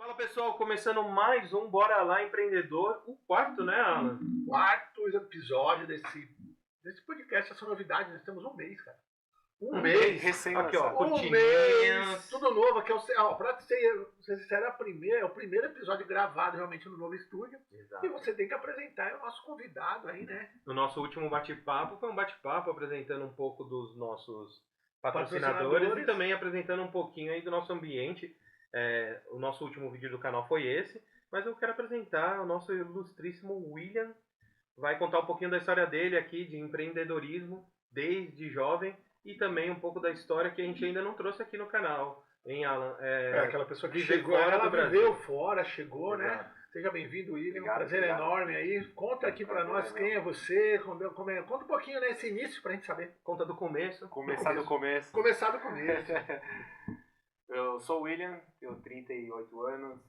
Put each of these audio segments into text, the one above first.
Fala pessoal, começando mais um Bora Lá Empreendedor, o quarto, né, Alan? Quarto episódio desse podcast, essa novidade, nós temos um mês, cara. Um mês, recém aqui ó, um mês, tudo novo, aqui pra ser sincero, é o primeiro episódio gravado realmente no novo estúdio. Exato. E você tem que apresentar o nosso convidado aí, né? O nosso último bate-papo foi um bate-papo apresentando um pouco dos nossos patrocinadores e também apresentando um pouquinho aí do nosso ambiente. O nosso último vídeo do canal foi esse, mas eu quero apresentar o nosso ilustríssimo William. Vai contar um pouquinho da história dele aqui, de empreendedorismo, desde jovem, e também um pouco da história que a gente ainda não trouxe aqui no canal, hein, Alan? Aquela pessoa que chegou, ela viveu fora, chegou, né? Seja bem-vindo, William. Um prazer enorme aí. Conta aqui pra nós quem é você, conta um pouquinho nesse início pra gente saber. Conta do começo. Começar do começo. Eu sou o William, tenho 38 anos.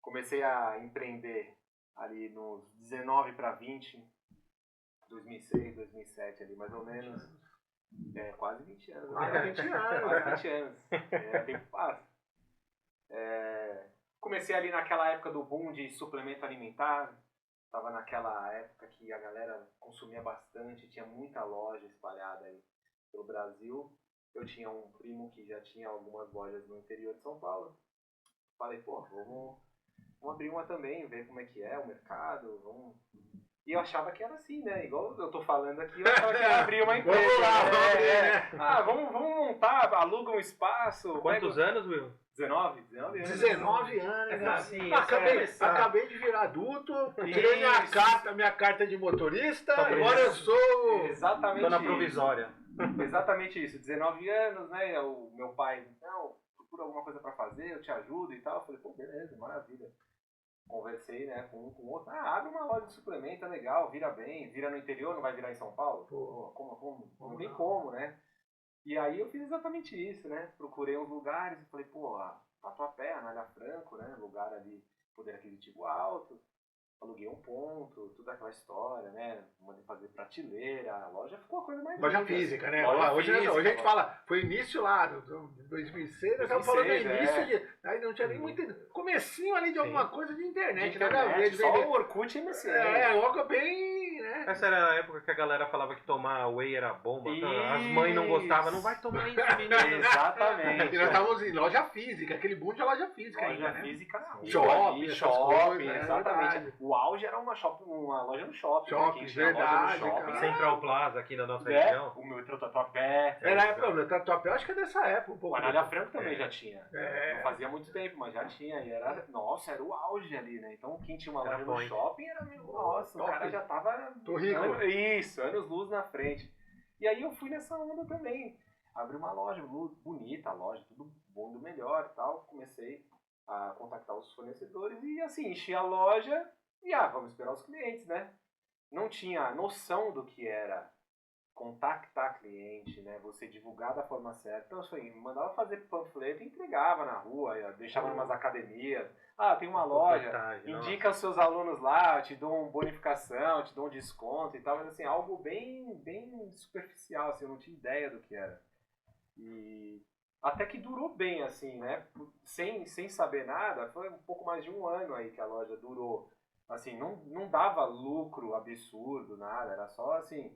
Comecei a empreender ali nos 19 para 20, 2006, 2007 ali mais ou menos. Quase 20 anos. Quase 20 anos. Quase 20 anos. Tempo passa. Comecei ali naquela época do boom de suplemento alimentar. Tava naquela época que a galera consumia bastante, tinha muita loja espalhada aí pelo Brasil. Eu tinha um primo que já tinha algumas lojas no interior de São Paulo. Falei, vamos abrir uma também, ver como é que é o mercado, vamos... E eu achava que era assim, né? Igual eu tô falando aqui, eu achava que ia abrir uma empresa. Vamos montar, aluga um espaço. Quantos anos, Will? 19 anos. 19 anos, assim, acabei de virar adulto, tirei minha carta de motorista, agora eu sou... Exatamente. Tô na provisória. Exatamente isso, 19 anos, né? O meu pai, procura alguma coisa pra fazer, eu te ajudo e tal. Eu falei, beleza, maravilha. Conversei, né, com um com o outro. Abre uma loja de suplemento, é legal, vira bem, vira no interior, não vai virar em São Paulo? Como? Não tem como, né? E aí eu fiz exatamente isso, né? Procurei uns lugares e falei, Tatuapé, Anália Franco, né? Lugar ali, poder aquisitivo alto. Aluguei um ponto, toda aquela história, né? Mandei fazer prateleira, a loja ficou uma coisa mais... Loja física, né? Hoje a gente fala, foi início lá, de 2006, nós estamos falando do início aí não tinha nem muito... Comecinho ali de alguma coisa de internet, só o Orkut e MSN. Logo bem, né? Essa era a época que a galera falava que tomar whey era bomba, as mães não gostavam, não vai tomar isso, menino. Exatamente. E nós estávamos em loja física, aquele boom de loja física ainda, né? Física, shopping, exatamente. O auge era uma loja no shopping. Shopping, verdade. Central Plaza aqui na nossa região. O meu Tatuapé. Era a época, o Tatuapé acho que é dessa época um pouco. O Anália Franco também já tinha. Não fazia muito tempo, mas já tinha. E era o auge ali, né? Então quem tinha uma loja no shopping era o cara já tava... Tô rico. Anos-luz na frente. E aí eu fui nessa onda também. Abri uma loja bonita, a loja, tudo bom do melhor e tal. Comecei a contactar os fornecedores e assim, enchi a loja e vamos esperar os clientes, né? Não tinha noção do que era contactar cliente, né? Você divulgar da forma certa. Então, assim, mandava fazer panfleto e entregava na rua, deixava em umas academias. Tem uma loja, indica os seus alunos lá, te dou uma bonificação, te dou um desconto e tal, mas assim, algo bem, bem superficial, assim, eu não tinha ideia do que era. E até que durou bem, assim, né? Sem saber nada, foi um pouco mais de um ano aí que a loja durou. Assim, não dava lucro absurdo, nada, era só assim...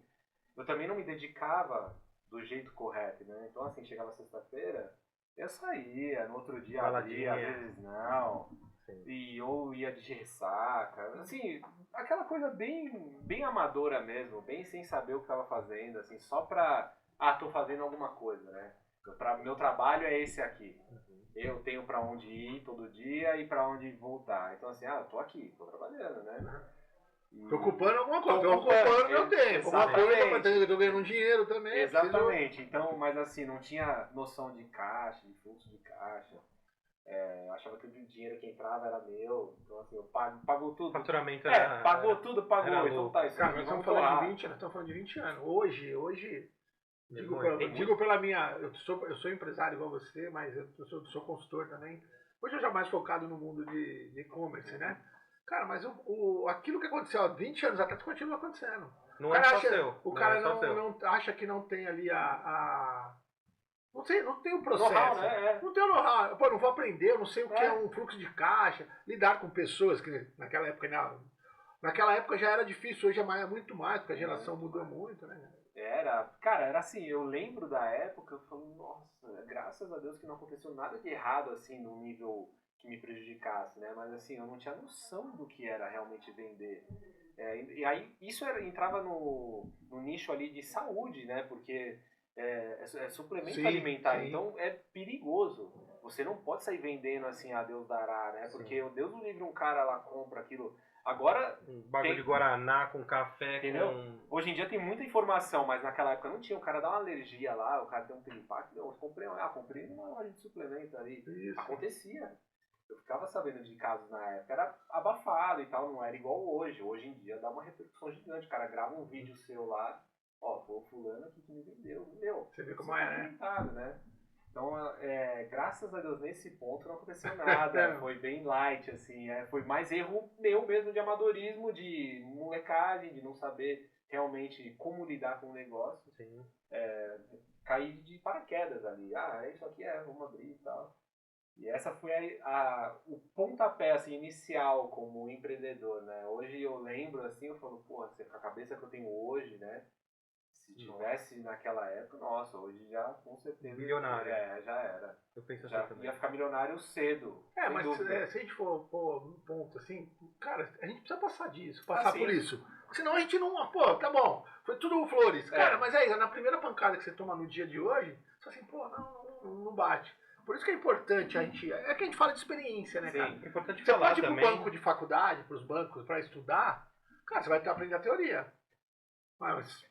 Eu também não me dedicava do jeito correto, né? Então, assim, chegava sexta-feira, eu saía, no outro dia abria, às vezes não. Sim. E ou ia de ressaca, assim, aquela coisa bem, bem amadora mesmo, bem sem saber o que estava fazendo, assim, só pra... tô fazendo alguma coisa, né? Meu trabalho é esse aqui. Eu tenho pra onde ir todo dia e pra onde voltar. Então, assim, eu tô aqui, tô trabalhando, né? Tô ocupando alguma coisa, tô ocupando meu tempo. Tô ganhando um dinheiro também. Exatamente. Então, mas assim, não tinha noção de caixa, de fluxo de caixa. Eu achava que o dinheiro que entrava era meu. Então, assim, eu pagou tudo. Faturamento pagou tudo. Então tá, isso. Cara, nós estamos falando de 20 anos. Hoje digo pela minha... Eu sou empresário igual você, mas eu sou consultor também. Hoje eu já mais focado no mundo de e-commerce, né? Cara, mas aquilo que aconteceu há 20 anos atrás continua acontecendo. Não é só seu. O cara não acha que não tem ali não não tem o processo. Know-how, né? Não tem o know-how. Pô, não vou aprender, eu não sei o que é um fluxo de caixa, lidar com pessoas, que naquela época já era difícil, hoje é muito mais, porque a geração mudou muito, né? Era assim, eu lembro da época, eu falo, nossa, graças a Deus que não aconteceu nada de errado, assim, no nível que me prejudicasse, né? Mas assim, eu não tinha noção do que era realmente vender. E aí, isso entrava no nicho ali de saúde, né? Porque é suplemento alimentar, sim. Então é perigoso. Você não pode sair vendendo assim, a Deus dará, né? Porque o Deus do livre, um cara lá compra aquilo. Agora. Um bagulho de Guaraná com café, entendeu? Hoje em dia tem muita informação, mas naquela época não tinha. O cara dá uma alergia lá, o cara tem um piripaque. Eu comprei numa loja de suplemento ali. Isso. Acontecia. Eu ficava sabendo de casos na época, era abafado e tal, não era igual hoje. Hoje em dia dá uma repercussão gigante. O cara grava um vídeo seu lá, foi o fulano aqui que me vendeu. Você vê como é, né? Então, graças a Deus, nesse ponto não aconteceu nada. Foi bem light, assim. Foi mais erro meu mesmo de amadorismo, de molecagem, de não saber realmente como lidar com o negócio. Sim. Caí de paraquedas ali. Isso aqui vamos abrir e tal. E essa foi o pontapé assim, inicial como empreendedor, né? Hoje eu lembro, assim, eu falo, com a cabeça que eu tenho hoje, né? Se tivesse naquela época, nossa, hoje já com certeza... Milionário. Já era. Eu penso já assim também. Ia ficar milionário cedo. Mas se a gente for um ponto assim, cara, a gente precisa passar disso, passar por isso. Senão a gente não... tá bom, foi tudo flores. Cara, mas aí, na primeira pancada que você toma no dia de hoje, você assim, não bate. Por isso que é importante a gente... É que a gente fala de experiência, né, cara? É importante você falar pode ir também. pro banco de faculdade, pros bancos, pra estudar, cara, você vai ter que aprender a teoria. Mas,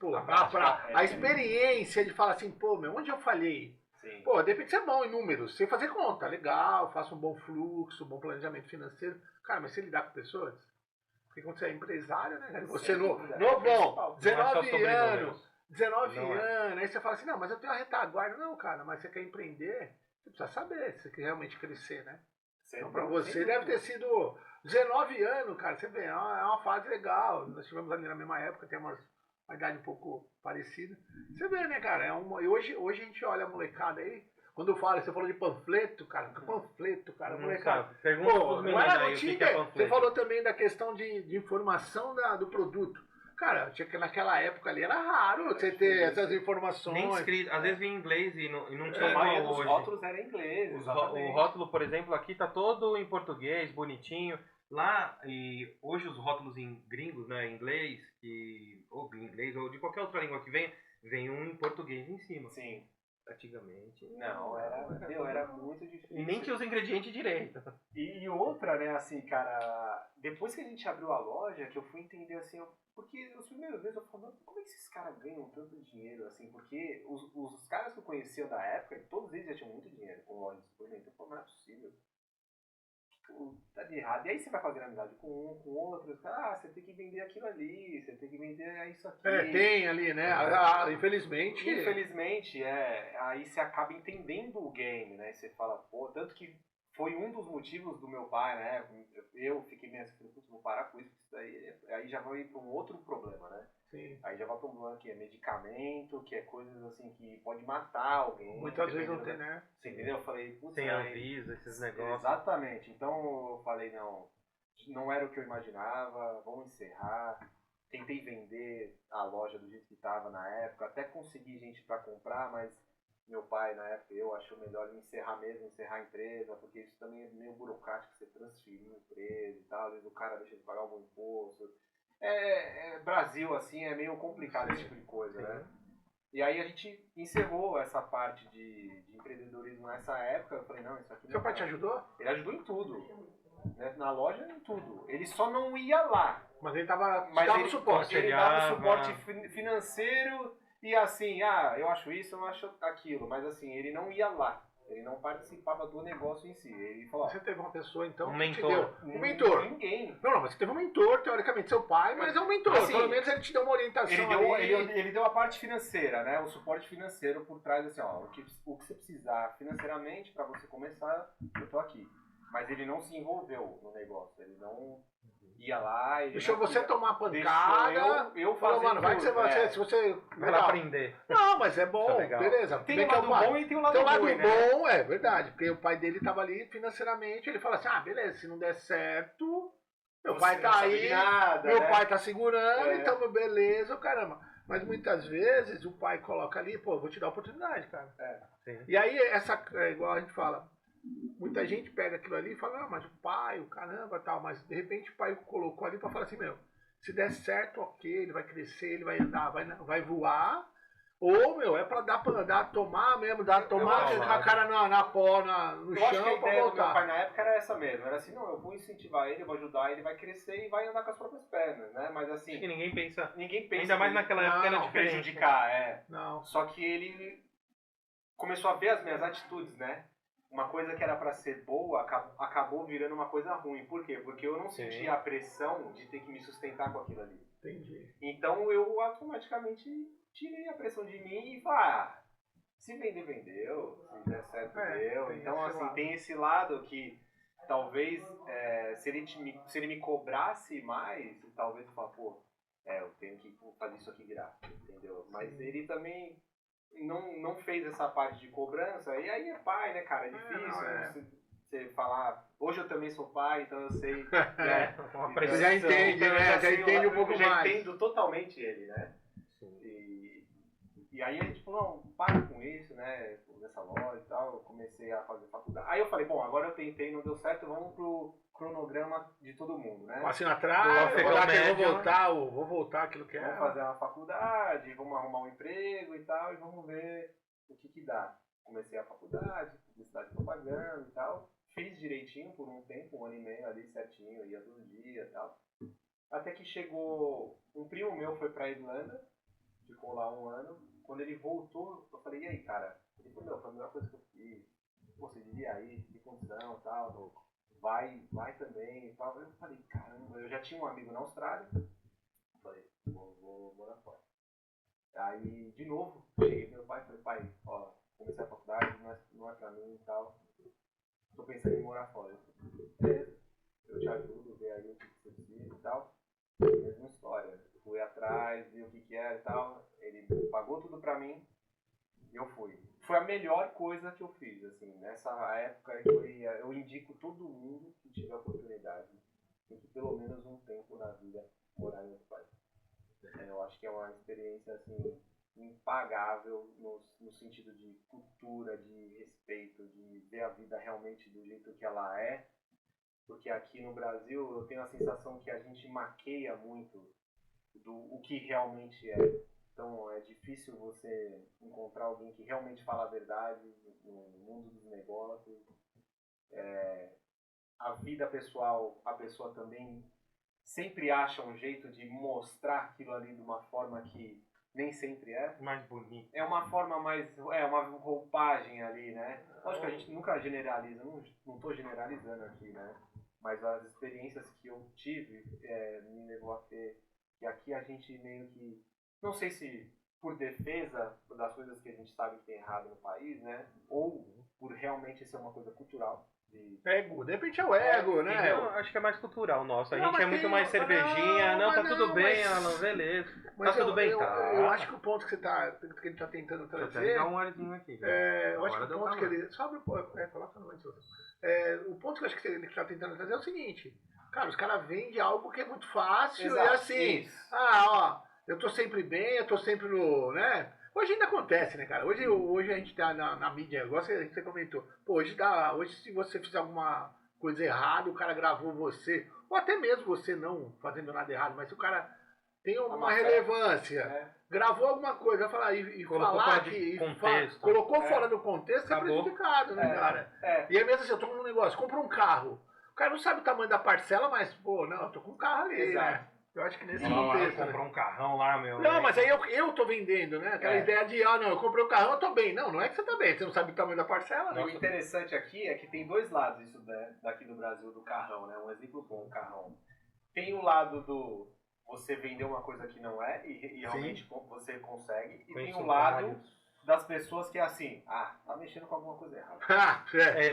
a experiência de falar assim, onde eu falhei? Sim. De repente você é bom em números, você fazer conta, legal, faça um bom fluxo, um bom planejamento financeiro. Cara, mas você lidar com pessoas? Porque quando você é empresário, né, cara? Você novão, 19 anos, aí você fala assim, não, mas eu tenho a retaguarda. Não, cara, mas você quer empreender, você precisa saber se você quer realmente crescer, né? Então, pra você deve ter sido 19 anos, cara, você vê, é uma fase legal. Nós tivemos ali na mesma época, tem uma idade um pouco parecida. Você vê, né, cara? E hoje a gente olha a molecada aí. Quando eu falo, você falou de panfleto, cara. Molecada. Não era notícia. Você falou também da questão de informação do produto. Cara, tinha que naquela época ali era raro você ter essas informações. Nem escrito, às vezes vinha em inglês e não tinha igual hoje. Os rótulos eram em inglês. O rótulo, por exemplo, aqui tá todo em português, bonitinho. Lá, e hoje os rótulos em gringos, né, em inglês, ou de qualquer outra língua que vem um em português em cima. Sim. Antigamente. Não, era muito difícil. E nem tinha os ingredientes direito. E outra, né, assim, cara, depois que a gente abriu a loja, que eu fui entender, assim, porque os primeiros meses eu falava, como é que esses caras ganham tanto dinheiro, assim, porque os caras que eu conhecia da época, todos eles já tinham muito dinheiro com loja de suplemento, então não é possível. Tá de errado. E aí você vai fazendo amizade com um, com outro, você tem que vender aquilo ali, você tem que vender isso aqui. Tem ali, né? Infelizmente. Infelizmente, aí você acaba entendendo o game, né? Você fala, tanto que foi um dos motivos do meu pai, né? Eu fiquei meio assim, vou parar com isso aí já vai para um outro problema, né? Sim. Aí já vai para um problema que é medicamento, que é coisas assim que pode matar alguém. Muitas vezes não tem, né? Você entendeu? Eu falei, tem Anvisa, esses negócios. Exatamente. Então eu falei, não era o que eu imaginava, vamos encerrar. Tentei vender a loja do jeito que estava na época, até consegui gente para comprar, mas meu pai, na época, achou melhor encerrar a empresa, porque isso também é meio burocrático, você transferir a empresa e tal, às vezes o cara deixa de pagar algum imposto. Brasil, assim, é meio complicado esse tipo de coisa, né? E aí a gente encerrou essa parte de empreendedorismo nessa época. Eu falei, não, isso aqui não. Seu pai te ajudou? Ele ajudou em tudo. Né? Na loja, em tudo. Ele só não ia lá. Mas ele dava suporte. Ele dava suporte financeiro e assim, eu acho isso, eu acho aquilo. Mas assim, ele não ia lá. Ele não participava do negócio em si. Ele falou, você teve uma pessoa, então, um mentor. Um mentor. Ninguém. Não, mas você teve um mentor, teoricamente, seu pai, mas é um mentor. Assim, pelo menos ele te deu uma orientação. Ele deu a parte financeira, né? O suporte financeiro por trás, assim, o que você precisar financeiramente para você começar, eu tô aqui. mas ele não se envolveu no negócio, ele não ia lá... Ele deixou você tomar pancada, eu falou, mano, vai que você... Se você vai lá aprender. Não, mas é bom, beleza. Tem o lado bom e tem o lado ruim, tem o lado bom, é verdade, porque o pai dele tava ali financeiramente, ele fala assim, beleza, se não der certo, meu pai tá aí, meu pai tá segurando, então beleza, caramba. Mas muitas vezes o pai coloca ali, pô, vou te dar a oportunidade, cara. E aí, igual a gente fala, muita gente pega aquilo ali e fala, mas o pai, o caramba tal, mas de repente o pai colocou ali pra falar assim, meu, se der certo, ok, ele vai crescer, ele vai andar, vai voar, ou, meu, é pra dar, tomar mesmo, tomar com a cara no chão pra voltar. Do meu pai na época era essa mesmo, era assim, não, eu vou incentivar ele, eu vou ajudar, ele vai crescer e vai andar com as próprias pernas, né, mas assim... Acho que ninguém pensa ainda mais naquela época era diferente. Prejudicar, Não. Só que ele começou a ver as minhas atitudes, né? Uma coisa que era pra ser boa acabou virando uma coisa ruim. Por quê? Porque eu não sentia a pressão de ter que me sustentar com aquilo ali. Entendi. Então eu automaticamente tirei a pressão de mim e falei, se vender, vendeu. Se der certo, deu. Então, assim, tem esse lado que talvez se ele me cobrasse mais, talvez eu falasse, pô, eu tenho que fazer isso aqui virar, entendeu? Mas ele também não fez essa parte de cobrança, e aí é pai, né, cara? É difícil você falar. Hoje eu também sou pai, então eu sei. Né, você já entende, né? Já entende um pouco mais. Já entendo totalmente ele, né? E aí a gente falou, não, para com isso, né? Nessa loja e tal, eu comecei a fazer faculdade. Aí eu falei, bom, agora eu tentei, não deu certo, vamos pro cronograma de todo mundo, né? Assim atrás, vou voltar aquilo que vamos fazer uma faculdade, vamos arrumar um emprego e tal, e vamos ver o que dá. Comecei a faculdade, publicidade e propaganda e tal. Fiz direitinho por um tempo, 1 ano e meio ali certinho, ia todo dia e tal. Até que chegou, um primo meu foi pra Irlanda, ficou lá 1 ano. Quando ele voltou, eu falei, e aí, cara? Ele falou, foi a melhor coisa que eu fiz. Pô, você devia ir, que condição e tal. Vai também e tal. Eu falei, caramba, eu já tinha um amigo na Austrália. Eu falei, vou morar fora. Aí, de novo, cheguei pro meu pai e falei, pai, ó, comecei a faculdade, não é pra mim e tal. Tô pensando em morar fora. Beleza, eu te ajudo, ver aí o que você precisa e tal. Mesma história. Fui atrás, vi o que era e tal. Ele pagou tudo pra mim e eu fui. Foi a melhor coisa que eu fiz, assim. Nessa época eu indico todo mundo que tiver oportunidade, tem que pelo menos um tempo na vida morar em outro país. Eu acho que é uma experiência, assim, impagável no sentido de cultura, de respeito, de ver a vida realmente do jeito que ela é. Porque aqui no Brasil eu tenho a sensação que a gente maqueia muito o que realmente é. Então é difícil você encontrar alguém que realmente fala a verdade no mundo dos negócios. A vida pessoal, a pessoa também sempre acha um jeito de mostrar aquilo ali de uma forma que nem sempre é. Mais bonito. É uma forma mais... uma roupagem ali, né? Lógico que a gente nunca generaliza, não estou generalizando aqui, né? Mas as experiências que eu tive me levou a ter que aqui a gente meio que... Não sei se por defesa das coisas que a gente sabe que tem errado no país, né? Ou por realmente ser uma coisa cultural. Ego, de repente é o ego, né? Eu acho que é mais cultural nosso. A gente é muito mais cervejinha. Tá tudo bem, Alan, beleza. Tá tudo bem, tá. Eu acho que o ponto que ele tá tentando trazer... Deixa eu ligar um olhozinho aqui. Eu acho que o ponto que ele... coloca no antes. O ponto que eu acho que ele está tentando trazer é o seguinte. Cara, os caras vendem algo que é muito fácil. Exato, e assim... Isso. Eu tô sempre bem, eu tô sempre no... né? Hoje ainda acontece, né, cara? Hoje a gente tá na mídia, igual você comentou. Pô, hoje se você fizer alguma coisa errada, o cara gravou você, ou até mesmo você não fazendo nada errado, mas se o cara tem uma relevância, gravou alguma coisa, falar e falar que colocou fora do contexto, você é prejudicado, né, cara? E é mesmo assim, eu tô com um negócio, compro um carro. O cara não sabe o tamanho da parcela, mas, pô, não, eu tô com um carro ali, né? Eu acho que nesse contexto. Comprou um carrão lá, meu. Não, mas aí eu tô vendendo, né? Aquela ideia de, não, eu comprei um carrão, eu tô bem. Não é que você tá bem, você não sabe o tamanho da parcela, né? O interessante aqui é que tem dois lados isso daqui do Brasil, do carrão, né? Um exemplo bom, o carrão. Tem o lado do você vender uma coisa que não é, e realmente você consegue, e tem um lado das pessoas que é assim, tá mexendo com alguma coisa errada.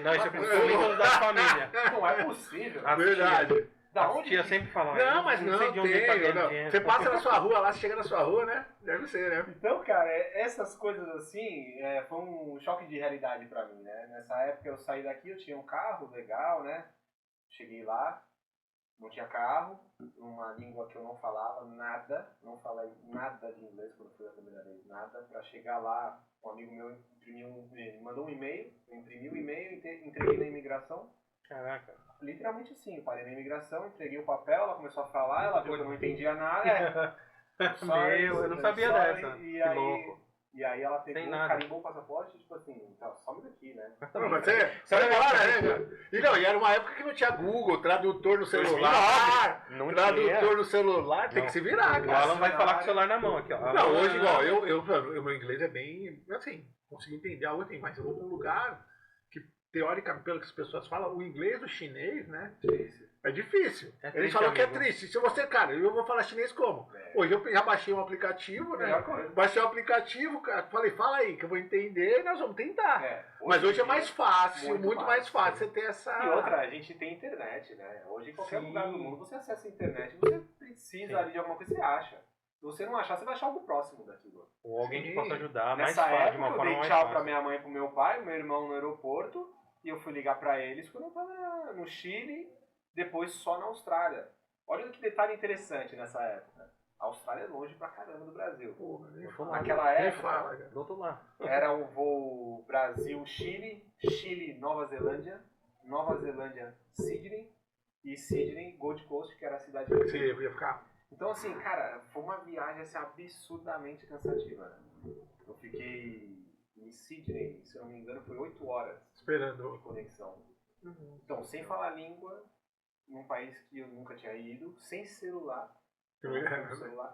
Não, isso é com os ídolos da família. Não é possível. Verdade. Da onde tia sempre fala, não, mas não sei de onde tá tem. dinheiro. Você passa na sua rua lá, você chega na sua rua, né? Deve ser, né? Então, cara, essas coisas assim, foi um choque de realidade pra mim, né? Nessa época eu saí daqui, eu tinha um carro legal, né? Cheguei lá, não tinha carro, uma língua que eu não falava nada, não falei nada de inglês quando fui a primeira vez, nada. Pra chegar lá, um amigo meu mandou um e-mail, eu imprimi o e-mail, entreguei na imigração. Caraca. Literalmente assim, eu parei na imigração, entreguei o papel, ela começou a falar, ela viu que eu não entendia nada. Eu não sabia dessa. Que louco. E aí ela pegou, carimbou o passaporte e tipo assim, some daqui, né? Não, mas você agora, né, cara? E era uma época que não tinha Google, tradutor no celular. Tradutor no celular, tem que se virar, cara. O Alan vai falar com o celular na mão aqui, ó. Não, hoje igual, o meu inglês é bem, assim, consigo entender algo assim, mas eu vou pra um lugar que, teoricamente, pelo que as pessoas falam, o inglês do chinês, né? É difícil. Eles falam que é triste. Se você, cara, eu vou falar chinês como? Hoje eu já baixei um aplicativo, né? Baixei um aplicativo, cara, falei, fala aí, que eu vou entender e nós vamos tentar. Mas hoje é mais fácil, muito mais fácil você ter essa... E outra, a gente tem internet, né? Hoje em qualquer lugar do mundo você acessa a internet, você precisa ali de alguma coisa, você acha. Se você não achar, você vai achar algo próximo daquilo. Ou alguém que possa ajudar, mais fácil, de uma forma mais fácil. Eu dei tchau pra minha mãe e pro meu pai, meu irmão no aeroporto, e eu fui ligar pra eles quando eu tava no Chile, depois só na Austrália. Olha que detalhe interessante nessa época. A Austrália é longe pra caramba do Brasil. Naquela época, do outro lado. Era um voo Brasil-Chile, Chile-Nova Zelândia, Nova Zelândia, Sydney, e Sydney, Gold Coast, que era a cidade que eu ia ficar. Então, assim, cara, foi uma viagem assim, absurdamente cansativa. Né? Eu fiquei em Sydney, se eu não me engano, foi 8 horas esperando de conexão. Então, sem falar língua, num país que eu nunca tinha ido, sem celular.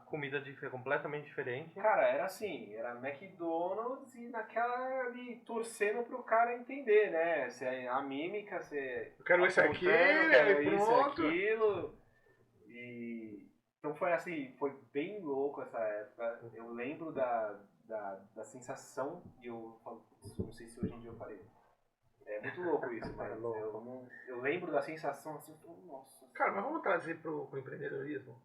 Comida completamente diferente. Cara, era assim, era McDonald's e naquela ali, torcendo pro cara entender, né? Se é a mímica, se... Eu quero isso aqui, isso, aquilo. E... Então foi assim, foi bem louco essa época. Eu lembro da sensação, e eu não sei se hoje em dia eu farei. É muito louco isso, mas eu lembro da sensação assim, nossa. Cara, mas vamos trazer pro empreendedorismo.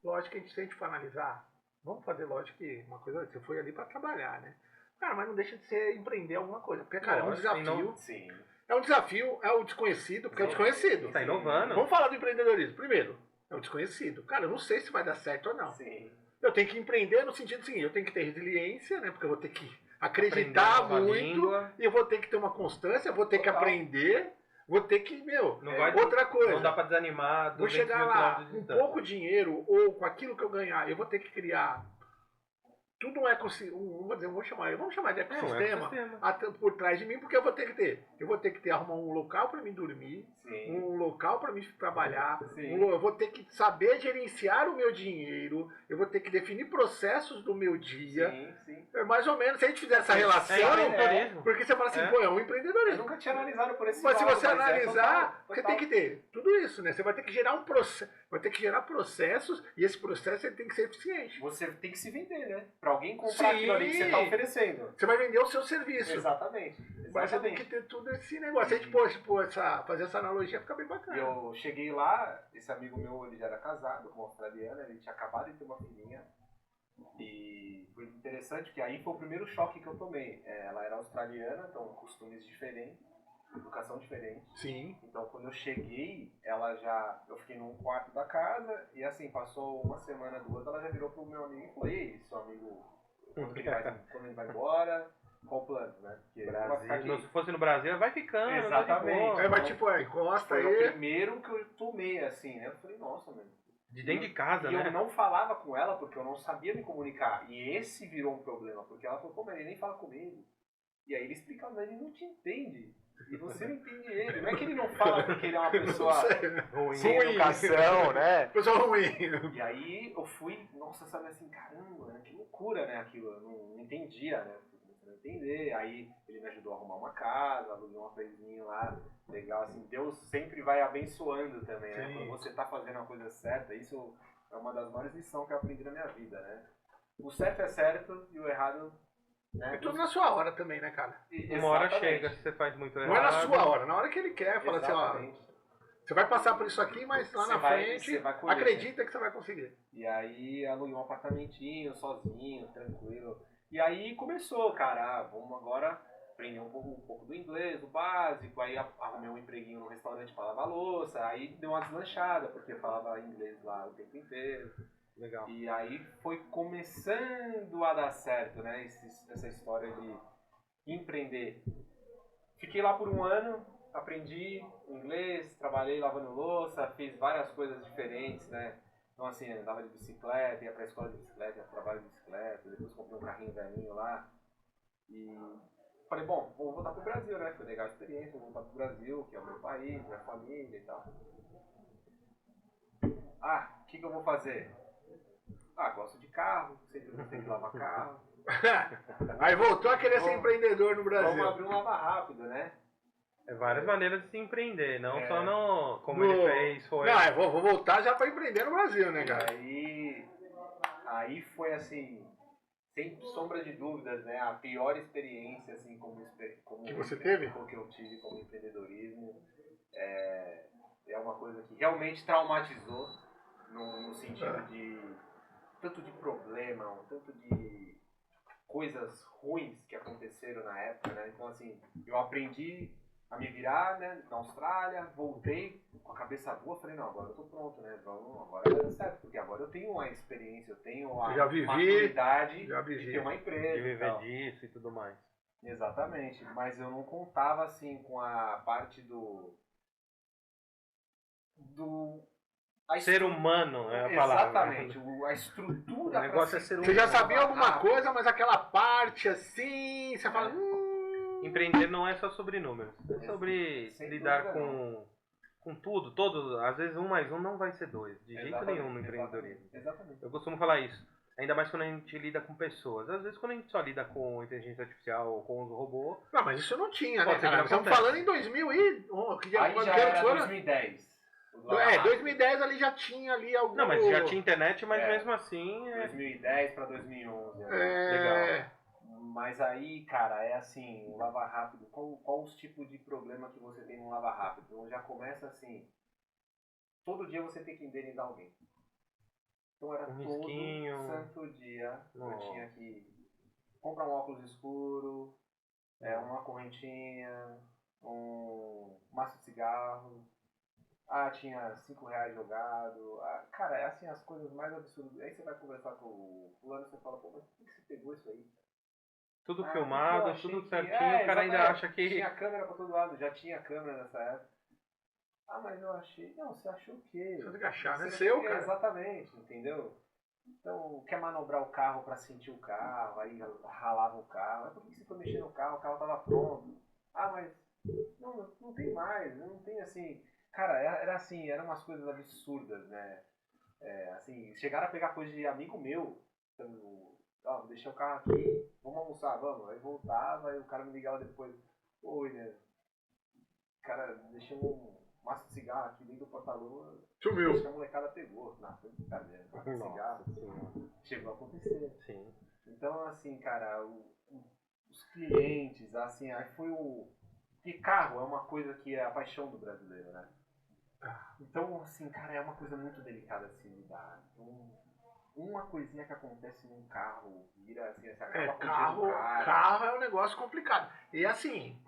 Lógico que se a gente for analisar, vamos fazer lógico que uma coisa, você foi ali para trabalhar, né? Cara, mas não deixa de ser empreender alguma coisa. Porque, cara, é um desafio. Sim. É um desafio, é o desconhecido, porque é o desconhecido. Tá inovando. Vamos falar do empreendedorismo. Primeiro, é o desconhecido. Cara, eu não sei se vai dar certo ou não. Sim. Eu tenho que empreender no sentido seguinte, eu tenho que ter resiliência, né? Porque eu vou ter que acreditar muito, e eu vou ter que ter uma constância, eu vou ter que aprender, vou ter que, outra coisa. Não dá pra desanimar. Vou chegar lá com pouco dinheiro, ou com aquilo que eu ganhar, eu vou ter que criar. Tudo um vamos chamar de ecossistema por trás de mim, porque eu vou ter que ter arrumar um local para mim dormir, um local para mim trabalhar, eu vou ter que saber gerenciar o meu dinheiro, eu vou ter que definir processos do meu dia. Mais ou menos, se a gente fizer essa relação, porque você fala assim, é um empreendedorismo. Eu nunca tinha analisado por esse lado. Mas se você analisar, você tem que ter tudo isso, né? Você vai ter que gerar processos, e esse processo ele tem que ser eficiente. Você tem que se vender, né? Pra alguém comprar aquilo ali que você está oferecendo. Você vai vender o seu serviço. Exatamente. Mas você tem que ter tudo esse negócio. Se a gente fazer essa analogia, fica bem bacana. Eu cheguei lá, esse amigo meu, ele já era casado com uma australiana, ele tinha acabado de ter uma filhinha. E foi interessante, porque aí foi o primeiro choque que eu tomei. Ela era australiana, então costumes diferentes, educação diferente. Sim. Então quando eu cheguei, eu fiquei num quarto da casa, e assim, passou uma semana, duas, ela já virou pro meu amigo e falou, ei, seu amigo, quando ele vai embora, qual o plano, né? Brasil, se fosse no Brasil, vai ficando. Exatamente. Vai encosta aí. Foi o primeiro que eu tomei, assim, né? Eu falei, nossa, mano. De dentro de casa, né? E eu não falava com ela porque eu não sabia me comunicar. E esse virou um problema, porque ela falou, pô, ele nem fala comigo. E aí ele explicava, mas ele não te entende. E você não entende ele. Não é que ele não fala porque ele é uma pessoa ruim sem educação, né? Pessoa ruim. E aí eu fui, nossa, sabe assim, caramba, né? Que loucura, né? Aquilo, eu não entendia, né? Não entender. Aí ele me ajudou a arrumar uma casa, alugou uma coisinha lá, legal, assim. Deus sempre vai abençoando também, né? Quando você tá fazendo a coisa certa, isso é uma das maiores lições que eu aprendi na minha vida, né? O certo é certo e o errado Né? E tudo na sua hora também, né, cara? Uma hora chega, se você faz muito errado. Não é na sua hora, na hora que ele quer, fala assim, ó, você vai passar por isso aqui, mas lá na frente, acredita que você vai conseguir. E aí aluguei um apartamentinho, sozinho, tranquilo. E aí começou, cara, vamos agora aprender um pouco do inglês, do básico. Aí arrumei um empreguinho no restaurante para lavar louça. Aí deu uma deslanchada, porque eu falava inglês lá o tempo inteiro. Legal. E aí foi começando a dar certo, né? Essa história de empreender. Fiquei lá por um ano, aprendi inglês, trabalhei lavando louça, fiz várias coisas diferentes, né? Então assim, andava de bicicleta, ia pra escola de bicicleta, ia pro trabalho de bicicleta, depois comprei um carrinho velhinho lá. E falei, bom, vou voltar pro Brasil, né? Foi legal a experiência, vou voltar pro Brasil, que é o meu país, minha família e tal. O que eu vou fazer? Gosto de carro, sempre gostei de lavar carro. Aí voltou a querer ser empreendedor no Brasil. Vamos abrir um lava rápido, né? Várias maneiras de se empreender, não só no... Como ele fez, foi... Não, vou voltar já para empreender no Brasil, né, cara? Aí foi assim, sem sombra de dúvidas, né? A pior experiência, assim, que você teve? Que eu tive como empreendedorismo. É uma coisa que realmente traumatizou, no sentido de tanto de problema, tanto de coisas ruins que aconteceram na época, né? Então, assim, eu aprendi a me virar, né, na Austrália, voltei com a cabeça boa, falei, não, agora eu tô pronto, né? Agora vai dar certo, porque agora eu tenho uma experiência, eu tenho a maturidade de ter uma empresa. De viver disso e tudo mais. Exatamente, mas eu não contava, assim, com a parte do ser humano é a palavra. Exatamente, a estrutura. O negócio é ser humano. Você já sabia alguma coisa, mas aquela parte assim, você fala... Empreender não é só sobre números, é sobre lidar com tudo, todos. Às vezes 1 mais 1 não vai ser 2, de jeito nenhum no empreendedorismo. Exatamente. Eu costumo falar isso, ainda mais quando a gente lida com pessoas. Às vezes quando a gente só lida com inteligência artificial ou com os robôs... Não, mas isso não tinha, né, cara? Estamos falando em 2000 e... Aí já era 2010. 2010 ali já tinha ali algum... Não, mas já tinha internet, mas mesmo assim... 2010 para 2011. Legal. Mas aí, cara, é assim, o Lava Rápido, qual os tipos de problema que você tem no Lava Rápido? Então já começa assim, todo dia você tem que indenizar alguém. Então era todo santo dia, eu tinha que comprar um óculos escuro, uma correntinha, um maço de cigarro. Tinha R$5 jogado. Cara, é assim, as coisas mais absurdas. Aí você vai conversar com o fulano e você fala, pô, mas por que você pegou isso aí? Tudo filmado, tudo certinho, o cara ainda acha que... Tinha câmera pra todo lado, já tinha câmera nessa época. Mas eu achei... Não, você achou o quê? Você tem que achar, né? Seu, cara. Exatamente, entendeu? Então, quer manobrar o carro pra sentir o carro, aí ralava o carro. Mas por que você foi mexer no carro? O carro tava pronto. Mas... Não tem mais, não tem assim... Cara, era assim, eram umas coisas absurdas, né? Assim, chegaram a pegar coisa de amigo meu. Então, deixei o carro aqui, vamos almoçar, vamos. Aí voltava, aí o cara me ligava depois. Oi, né? Cara, deixei um maço de cigarro aqui dentro do porta-lua. Sumiu. Acho que a molecada pegou. Não, foi brincadeira. Maço de cigarro. Chegou a acontecer. Sim. Então, assim, cara, os clientes, assim, aí foi o... Porque carro é uma coisa que é a paixão do brasileiro, né? Então, assim, cara, é uma coisa muito delicada de se lidar. Então, uma coisinha que acontece num carro vira, assim, você acaba carro é um negócio complicado. E assim,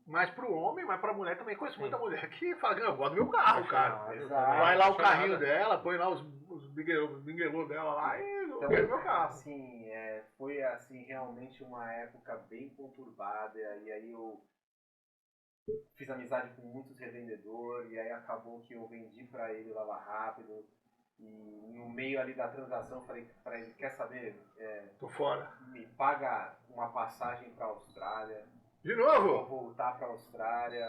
mas pro homem, mas pra mulher também, conheço muita mulher que fala, eu gosto do meu carro, cara. Vai lá o carrinho dela, põe lá os bingelô dela lá e eu quero meu carro. Assim, foi assim, realmente uma época bem conturbada, e aí eu fiz amizade com muitos revendedores, e aí acabou que eu vendi pra ele o Lava Rápido, e no meio ali da transação falei pra ele, quer saber? Tô fora. Me paga uma passagem pra Austrália. De novo? Vou voltar pra Austrália.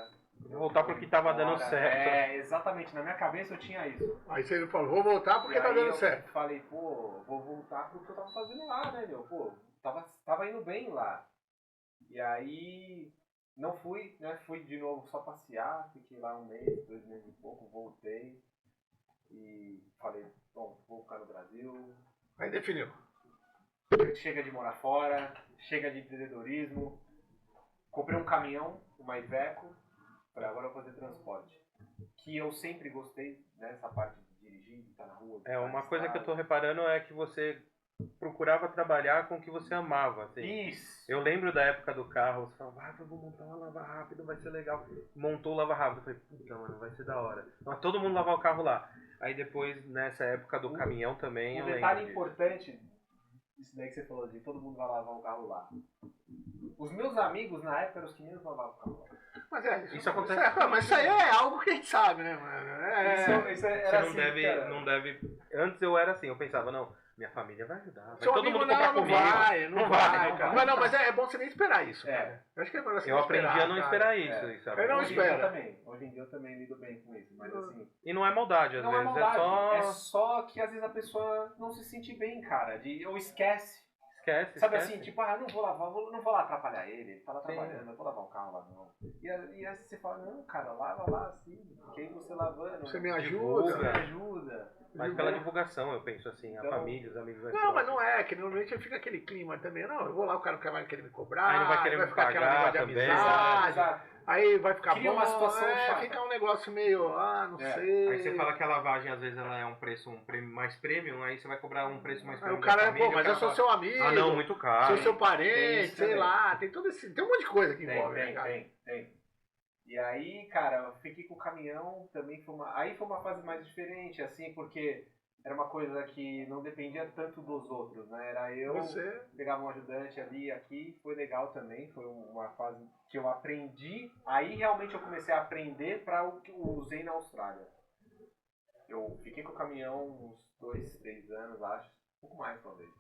Voltar porque tava dando certo. Exatamente, na minha cabeça eu tinha isso. Aí você falou, vou voltar porque tá dando certo. Falei, pô, vou voltar porque eu tava fazendo lá, né, meu? Pô, tava indo bem lá. E aí... Não fui, né? Fui de novo só passear, fiquei lá 1 mês, 2 meses e pouco, voltei e falei, bom, vou ficar no Brasil. Aí definiu. chega de morar fora, chega de empreendedorismo. Comprei um caminhão, uma Iveco, para agora fazer transporte. Que eu sempre gostei, né, essa parte de dirigir, de estar na rua. Uma coisa que eu tô reparando é que você procurava trabalhar com o que você amava. Assim. Isso. Eu lembro da época do carro, você falava, eu vou montar uma lava rápido, vai ser legal. Montou o lava rápido, eu falei, puta, mano, vai ser da hora. Então, todo mundo lavar o carro lá. Aí depois, nessa época do caminhão também, Um detalhe importante, isso daí que você falou, de todo mundo vai lavar o carro lá. Os meus amigos, na época, eram os que menos lavavam o carro lá. Mas isso acontece. Mas isso aí é algo que a gente sabe, né, mano? Isso era você assim, não deve. Antes eu era assim, eu pensava, não, minha família vai ajudar. Vai Seu todo amigo mundo comprar comigo. Não vai, cara. Mas é bom você nem esperar isso, cara. Eu acho que é melhor você eu aprendi a não esperar isso. Eu não espero. Hoje em dia eu também lido bem com isso, mas assim... E não é maldade, às não vezes. É maldade, é só que às vezes a pessoa não se sente bem, cara. Ou esquece. Sabe assim, tipo, não vou lavar, não vou lá atrapalhar ele tá lá trabalhando, eu vou lavar o carro lá não. E aí você fala, não, cara, lava lá assim, porque aí você lavando. Você me ajuda. Você me ajuda. Mas pela divulgação, eu penso assim, então, a família, os amigos... Não, mas não é, que normalmente fica aquele clima também. Não, eu vou lá, o cara vai querer me cobrar, aí não vai querer me ficar pagar aquela de também. amizade. Aí vai ficar Cria bom, uma situação chata. fica um negócio meio, não sei. Aí você fala que a lavagem, às vezes, ela é um prêmio mais premium, aí você vai cobrar um preço mais premium. Aí o cara família, mas eu sou seu amigo. Ah, não, muito caro. Sou seu parente, sei lá. Tem todo esse. Tem um monte de coisa que envolve, né, cara? Tem. E aí, cara, eu fiquei com o caminhão, também aí foi uma fase mais diferente, assim, porque era uma coisa que não dependia tanto dos outros, né? Era eu, pegava um ajudante ali, aqui, foi legal também, foi uma fase que eu aprendi, aí realmente eu comecei a aprender para o que eu usei na Austrália. Eu fiquei com o caminhão uns 2, 3 anos, acho, um pouco mais talvez,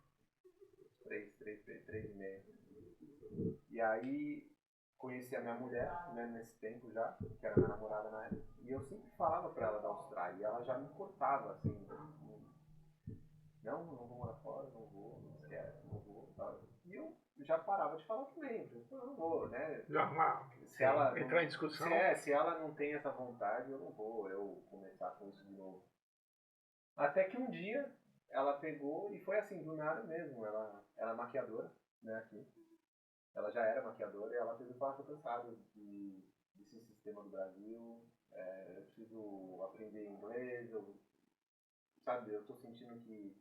3 e meio. E aí conheci a minha mulher, né, nesse tempo já, que era minha namorada na época, e eu sempre falava pra ela da Austrália, e ela já me cortava, assim, não vou morar fora, não vou, não esquece, não vou, tal. E eu já parava de falar também, eu não vou, né? Se ela entrar em discussão. Se ela não tem essa vontade, eu não vou, começar com isso de novo. Até que um dia, ela pegou, e foi assim, do nada mesmo, ela é maquiadora, né, aqui. Ela já era maquiadora e ela fez o passo cansado desse sistema do Brasil. Eu preciso aprender inglês, eu tô sentindo que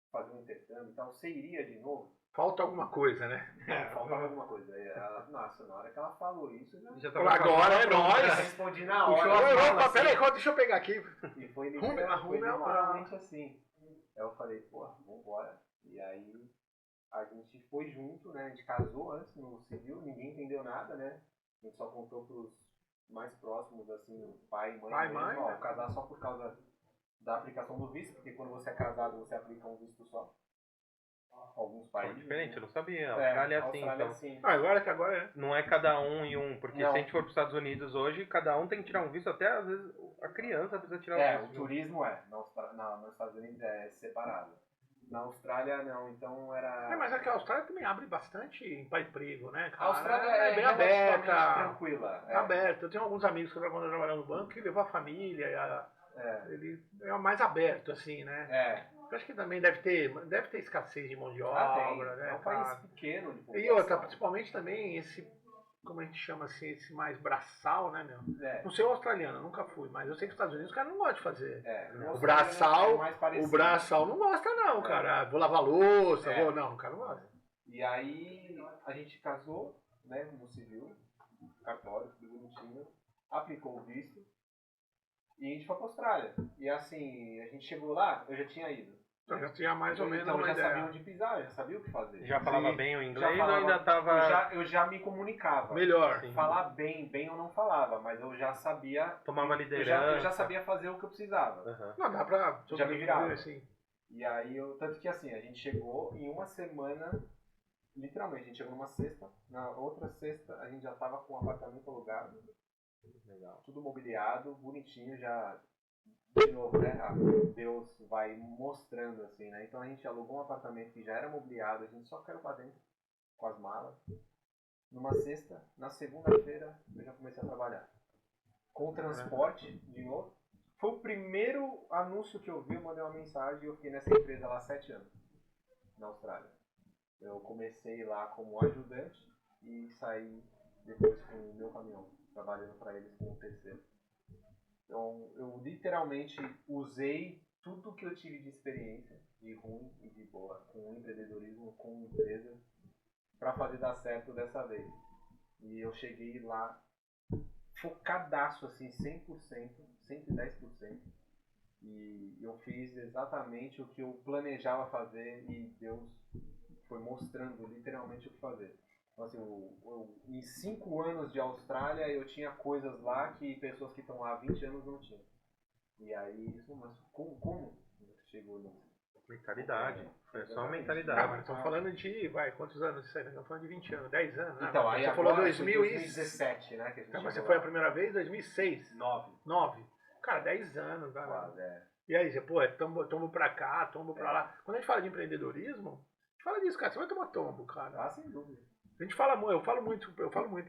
fazer um intercâmbio e tal. Você iria de novo? Falta alguma coisa, né? Faltava alguma coisa. Ela, nossa, na hora que ela falou isso, já agora é nóis. Eu respondi na hora. Opa, peraí, deixa eu pegar aqui. E foi literalmente assim. Eu falei, pô, vambora. E aí a gente foi junto, né? A gente casou antes no civil, ninguém entendeu nada, né? A gente só contou pros mais próximos, assim, pai e mãe. Pai e mãe. Ó, casar só por causa da aplicação do visto, porque quando você é casado você aplica um visto só. Alguns países. Diferente, eu não sabia. A Austrália é assim, então. Assim. Agora é. Não é cada um e um, porque se a gente for para os Estados Unidos hoje, cada um tem que tirar um visto, até às vezes a criança precisa tirar um visto. O turismo nos Estados Unidos é separado. Na Austrália não, então era... mas é que a Austrália também abre bastante para emprego, né, cara? A Austrália é bem aberta. Tranquila. Aberta. Eu tenho alguns amigos que quando eu trabalhava no banco que levou a família, ele é mais aberto, assim, né? Eu acho que também deve ter escassez de mão de obra, né? É um país pequeno de população. E outra, principalmente também esse, como a gente chama assim, esse mais braçal, né, meu? Não sei o australiano, eu nunca fui, mas eu sei que os Estados Unidos os caras não gostam de fazer. O braçal não gosta não, cara. Vou lavar louça, não, o cara não gosta. E aí a gente casou, né, no civil, cartório, tudo bonitinho, aplicou o visto e a gente foi pra Austrália. E assim, a gente chegou lá, eu já tinha ido. Eu já tinha mais ou menos uma ideia. Então, Eu já sabia onde pisar, eu já sabia o que fazer. Já falava bem o inglês ou ainda estava... Eu já me comunicava. Melhor. Sim. Falar bem eu não falava, mas eu já sabia... Tomava liderança. Eu já sabia fazer o que eu precisava. Uhum. Não, dá pra... Já me virava. Assim. E aí, tanto que assim, a gente chegou em uma semana, literalmente, a gente chegou numa sexta, na outra sexta a gente já tava com o apartamento alugado. Legal. Tudo mobiliado, bonitinho, já... De novo, né? Deus vai mostrando assim, né? Então a gente alugou um apartamento que já era mobiliado, a gente só caiu pra dentro com as malas. Numa sexta, na segunda-feira eu já comecei a trabalhar. Com o transporte, de novo. Foi o primeiro anúncio que eu vi, eu mandei uma mensagem e eu fiquei nessa empresa lá 7 anos. Na Austrália. Eu comecei lá como ajudante e saí depois com o meu caminhão, trabalhando para eles como terceiro. Então, eu literalmente usei tudo que eu tive de experiência, de ruim e de boa, com empreendedorismo, com empresa, para fazer dar certo dessa vez. E eu cheguei lá focadaço, assim, 100%, 110%. E eu fiz exatamente o que eu planejava fazer e Deus foi mostrando literalmente o que fazer. Então, assim, em 5 anos de Austrália eu tinha coisas lá que pessoas que estão lá há 20 anos não tinham. E aí, mas como chegou nisso? Mentalidade. Foi só mentalidade. Mas estamos falando de, quantos anos isso aí? Estamos falando de 20 anos, 10 anos. Então, né? aí você falou 2017, né? Que a gente mas você foi a primeira vez em 2006? 9. Cara, 10 anos. Cara. Quase, é. E aí, você, tombo pra cá, tombo pra lá. Quando a gente fala de empreendedorismo, a gente fala disso, cara. Você vai tomar tombo, cara. Ah, sem dúvida. A gente fala, eu falo muito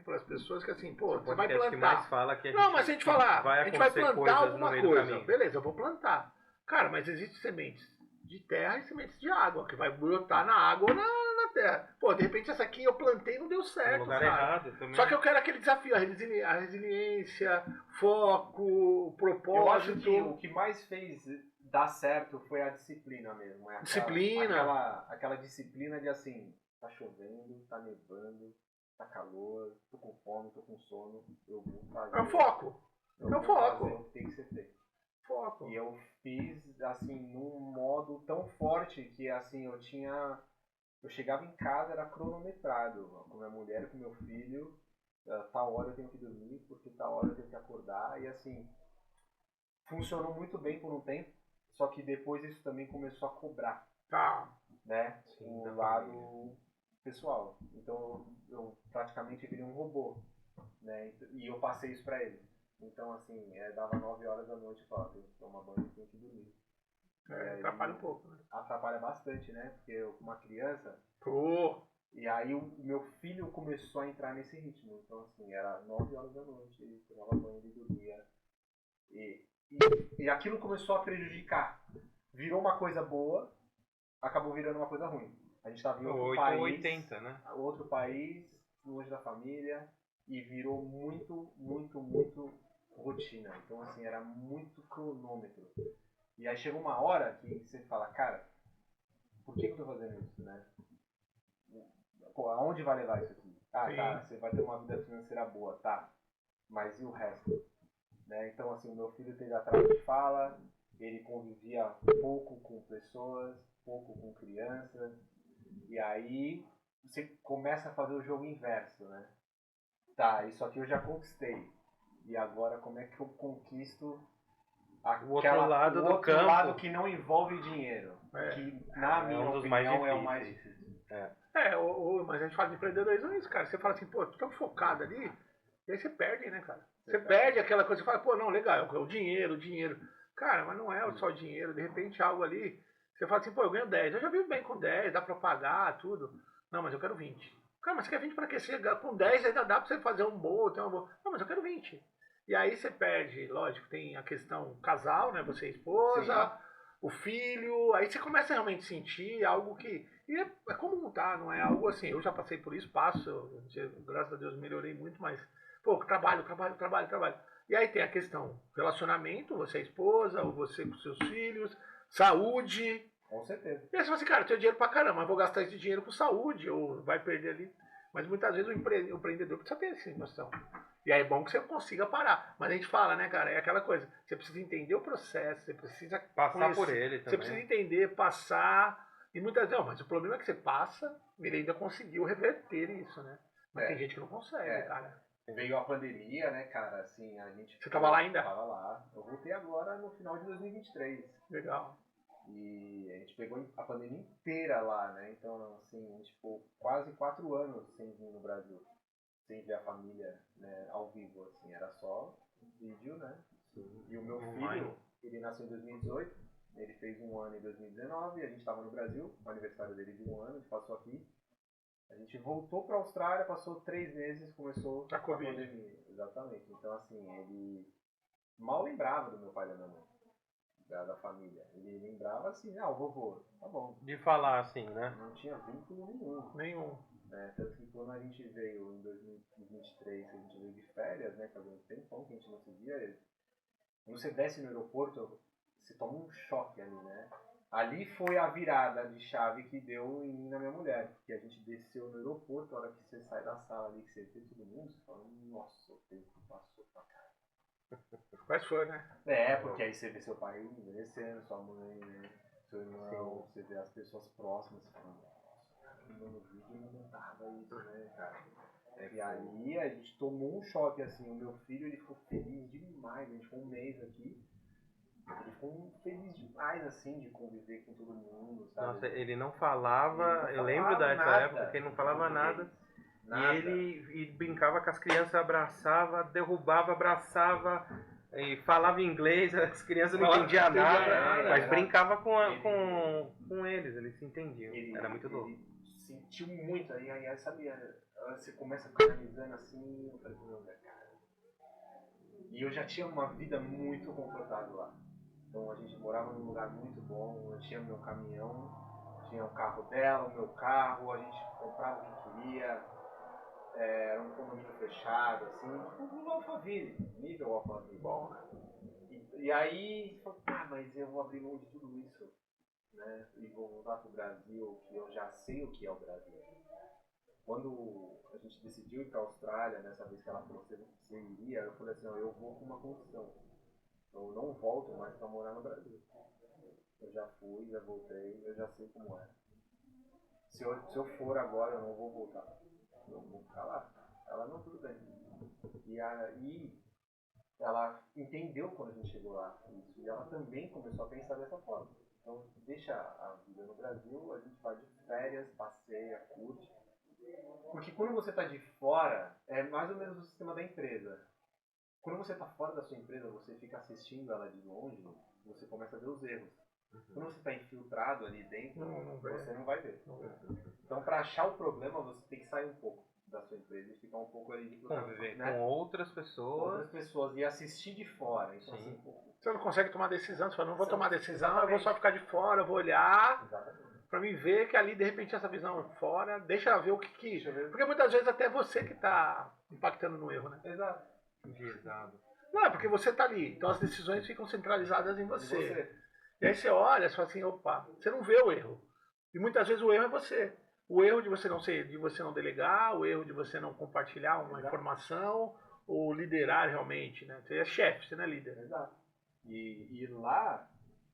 para as pessoas que assim, pô, você vai plantar. Que mais fala que não, mas se a gente falar, a gente vai plantar alguma coisa. Beleza, eu vou plantar. Cara, mas existem sementes de terra e sementes de água, que vai brotar na água ou na terra. Pô, de repente essa aqui eu plantei e não deu certo, no lugar cara. errado também. Só que eu quero aquele desafio, a resiliência, foco, propósito. Eu acho que o que mais fez dar certo foi a disciplina mesmo. Disciplina. Aquela disciplina de assim, tá chovendo, tá nevando, tá calor, tô com fome, tô com sono, eu vou fazer. É o foco. É o foco. Tem que ser feito. Foco. E eu fiz, assim, num modo tão forte que, assim, eu chegava em casa, era cronometrado, com minha mulher e com meu filho, tal hora eu tenho que dormir, porque tal hora eu tenho que acordar, e assim, funcionou muito bem por um tempo, só que depois isso também começou a cobrar, né, o lado pessoal. Então eu praticamente virei um robô, né, e eu passei isso pra ele. Então, assim, dava 9 horas da noite e falava, tenho que tomar banho, tenho que dormir. Atrapalha um pouco, né? Atrapalha bastante, né? Porque eu, com uma criança... E aí o meu filho começou a entrar nesse ritmo. Então, assim, era 9 horas da noite, ele tomava banho, ele dormia. E aquilo começou a prejudicar. Virou uma coisa boa, acabou virando uma coisa ruim. A gente estava em outro país... 80, né? Outro país, longe da família, e virou muito rotina. Então, assim, era muito cronômetro. E aí chegou uma hora que você fala, cara, por que eu tô fazendo isso, né? Pô, aonde vai levar isso aqui? Tá, você vai ter uma vida financeira boa, tá. Mas e o resto? Né? Então, assim, o meu filho teve atraso de fala, ele convivia pouco com pessoas, pouco com crianças, e aí você começa a fazer o jogo inverso, né? Tá, isso aqui eu já conquistei. E agora como é que eu conquisto o outro lado do campo? Lado que não envolve dinheiro. Que, na minha opinião, é o mais difícil. Mas a gente fala de empreendedorismo, é isso, cara. Você fala assim, pô, tu tá focado ali, e aí você perde, né, cara? Você perde aquela coisa, você fala, pô, não, legal, é o dinheiro. Cara, mas não é só o dinheiro, de repente algo ali, você fala assim, pô, eu ganho 10, eu já vivo bem com 10, dá pra pagar, tudo. Não, mas eu quero 20. Cara, mas você quer 20 pra quê? Você com 10 ainda dá pra você fazer um bolo, ter uma boa. Não, mas eu quero 20. E aí você perde, lógico, tem a questão casal, né? Você e esposa, sim, o filho, aí você começa a realmente sentir algo que. E é comum, tá? Não é algo assim. Eu já passei por isso, graças a Deus melhorei muito, mas, pô, trabalho. E aí tem a questão relacionamento, você e esposa, ou você com seus filhos, saúde. Com certeza. E aí você fala assim, cara, eu tenho dinheiro pra caramba, mas vou gastar esse dinheiro com saúde, ou vai perder ali. Mas muitas vezes o empreendedor precisa ter essa noção. E aí é bom que você consiga parar. Mas a gente fala, né, cara, é aquela coisa. Você precisa entender o processo, você precisa passar por ele também. Você precisa entender, passar. E muitas vezes, não, mas o problema é que você passa, ele ainda conseguiu reverter isso, né? Mas tem gente que não consegue, cara. Veio a pandemia, né, cara, assim, a gente... Você tava lá ainda? Tava lá. Eu voltei agora no final de 2023. Legal. E a gente pegou a pandemia inteira lá, né? Então, assim, a gente ficou quase 4 anos sem vir no Brasil. Sem ver a família, né, ao vivo, assim. Era só vídeo, né? Sim. E o meu filho, ele nasceu em 2018. Ele fez 1 ano em 2019. A gente estava no Brasil, o aniversário dele de 1 ano, a gente passou aqui. A gente voltou para a Austrália, passou 3 meses, começou a pandemia. Exatamente. Então, assim, ele mal lembrava do meu pai e da minha mãe. da família. Ele lembrava assim, o vovô, tá bom. De falar assim, né? Não tinha vínculo nenhum. Tanto que quando a gente veio em 2023, a gente veio de férias, né? Fazendo um tempão que a gente não se via. Quando você desce no aeroporto, você toma um choque ali, né? Ali foi a virada de chave que deu em mim na minha mulher. Porque a gente desceu no aeroporto, a hora que você sai da sala ali, que você vê todo mundo, você fala, nossa, o tempo passou pra cá. Quais foi, né? Porque aí você vê seu pai envelhecendo, sua mãe, né? Seu irmão, você vê as pessoas próximas, você fala, no vídeo não tava isso, né, cara? E aí a gente tomou um choque, assim, o meu filho, ele ficou feliz demais, a gente ficou um mês aqui, ele ficou feliz demais, assim, de conviver com todo mundo, sabe? Nossa, ele não falava, eu lembro dessa época que ele não falava nada. E ele brincava com as crianças, abraçava, derrubava, abraçava, e falava inglês, as crianças não entendiam nada, mas brincava com eles se entendiam. Era muito louco. Ele sentiu muito, aí sabe, você começa canalizando assim, eu falei, meu Deus, cara. E eu já tinha uma vida muito confortável lá. Então a gente morava num lugar muito bom, eu tinha meu caminhão, tinha o carro dela, o meu carro, a gente comprava o que queria, era um condomínio fechado, assim, tipo um Alphaville, nível Alphaville. Bom, né? E aí, mas eu vou abrir mão de tudo isso, né? E vou voltar pro Brasil, que eu já sei o que é o Brasil. Quando a gente decidiu ir para a Austrália, nessa vez que ela falou que você iria, eu falei assim, eu vou com uma condição. Eu não volto mais para morar no Brasil. Eu já fui, já voltei, eu já sei como é. Se eu for agora, eu não vou voltar. Eu vou ficar lá. Ela não, tudo bem. E aí, ela entendeu quando a gente chegou lá. E ela também começou a pensar dessa forma. Então, deixa a vida no Brasil, a gente vai de férias, passeia, curte. Porque quando você está de fora, é mais ou menos o sistema da empresa. Quando você está fora da sua empresa, você fica assistindo ela de longe, você começa a ver os erros. Quando você está infiltrado ali dentro, você não vai ver. Então, para achar o problema, você tem que sair um pouco da sua empresa e ficar um pouco ali de conviver, né? Com outras pessoas e assistir de fora. Então, assim, você não consegue tomar decisão, você fala, não vou tomar decisão, eu vou só ficar de fora, eu vou olhar. Pra mim ver que ali, de repente, essa visão fora, deixa eu ver o que... Porque muitas vezes até é você que tá impactando no erro, né? Exato. Não, é porque você tá ali. Então as decisões ficam centralizadas em você. E aí você olha, você fala assim, opa, você não vê o erro. E muitas vezes o erro é você. O erro de você não delegar, o erro de você não compartilhar uma informação, ou liderar realmente, né? Você é chefe, você não é líder. Exato. E lá,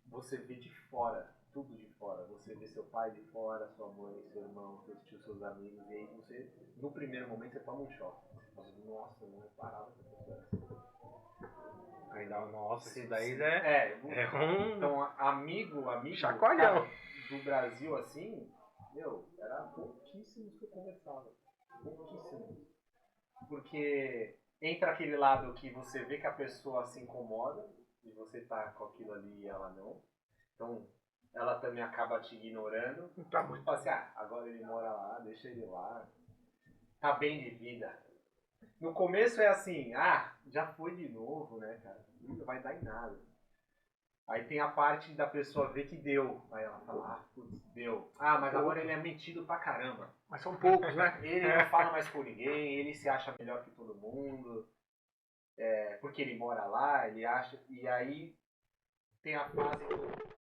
você vê de fora. Tudo de fora. Você vê seu pai de fora, sua mãe, seu irmão, seus tios, seus amigos, e aí você, no primeiro momento, você toma um choque. Você fala, nossa, eu não reparava que eu fosse. Aí dá, nossa, isso daí é um... Então, amigo chacoalhão do Brasil, assim, era pouquíssimos que eu conversava. Pouquíssimos. Porque entra aquele lado que você vê que a pessoa se incomoda, e você tá com aquilo ali e ela não. Então, ela também acaba te ignorando. Tá muito. Fala assim, agora ele mora lá, deixa ele lá. Tá bem de vida. No começo é assim, já foi de novo, né, cara? Não vai dar em nada. Aí tem a parte da pessoa ver que deu. Aí ela fala, putz, deu. Mas agora ele é metido pra caramba. Mas são poucos, né? Ele não fala mais com ninguém, ele se acha melhor que todo mundo. Porque ele mora lá, ele acha... E aí tem a fase do...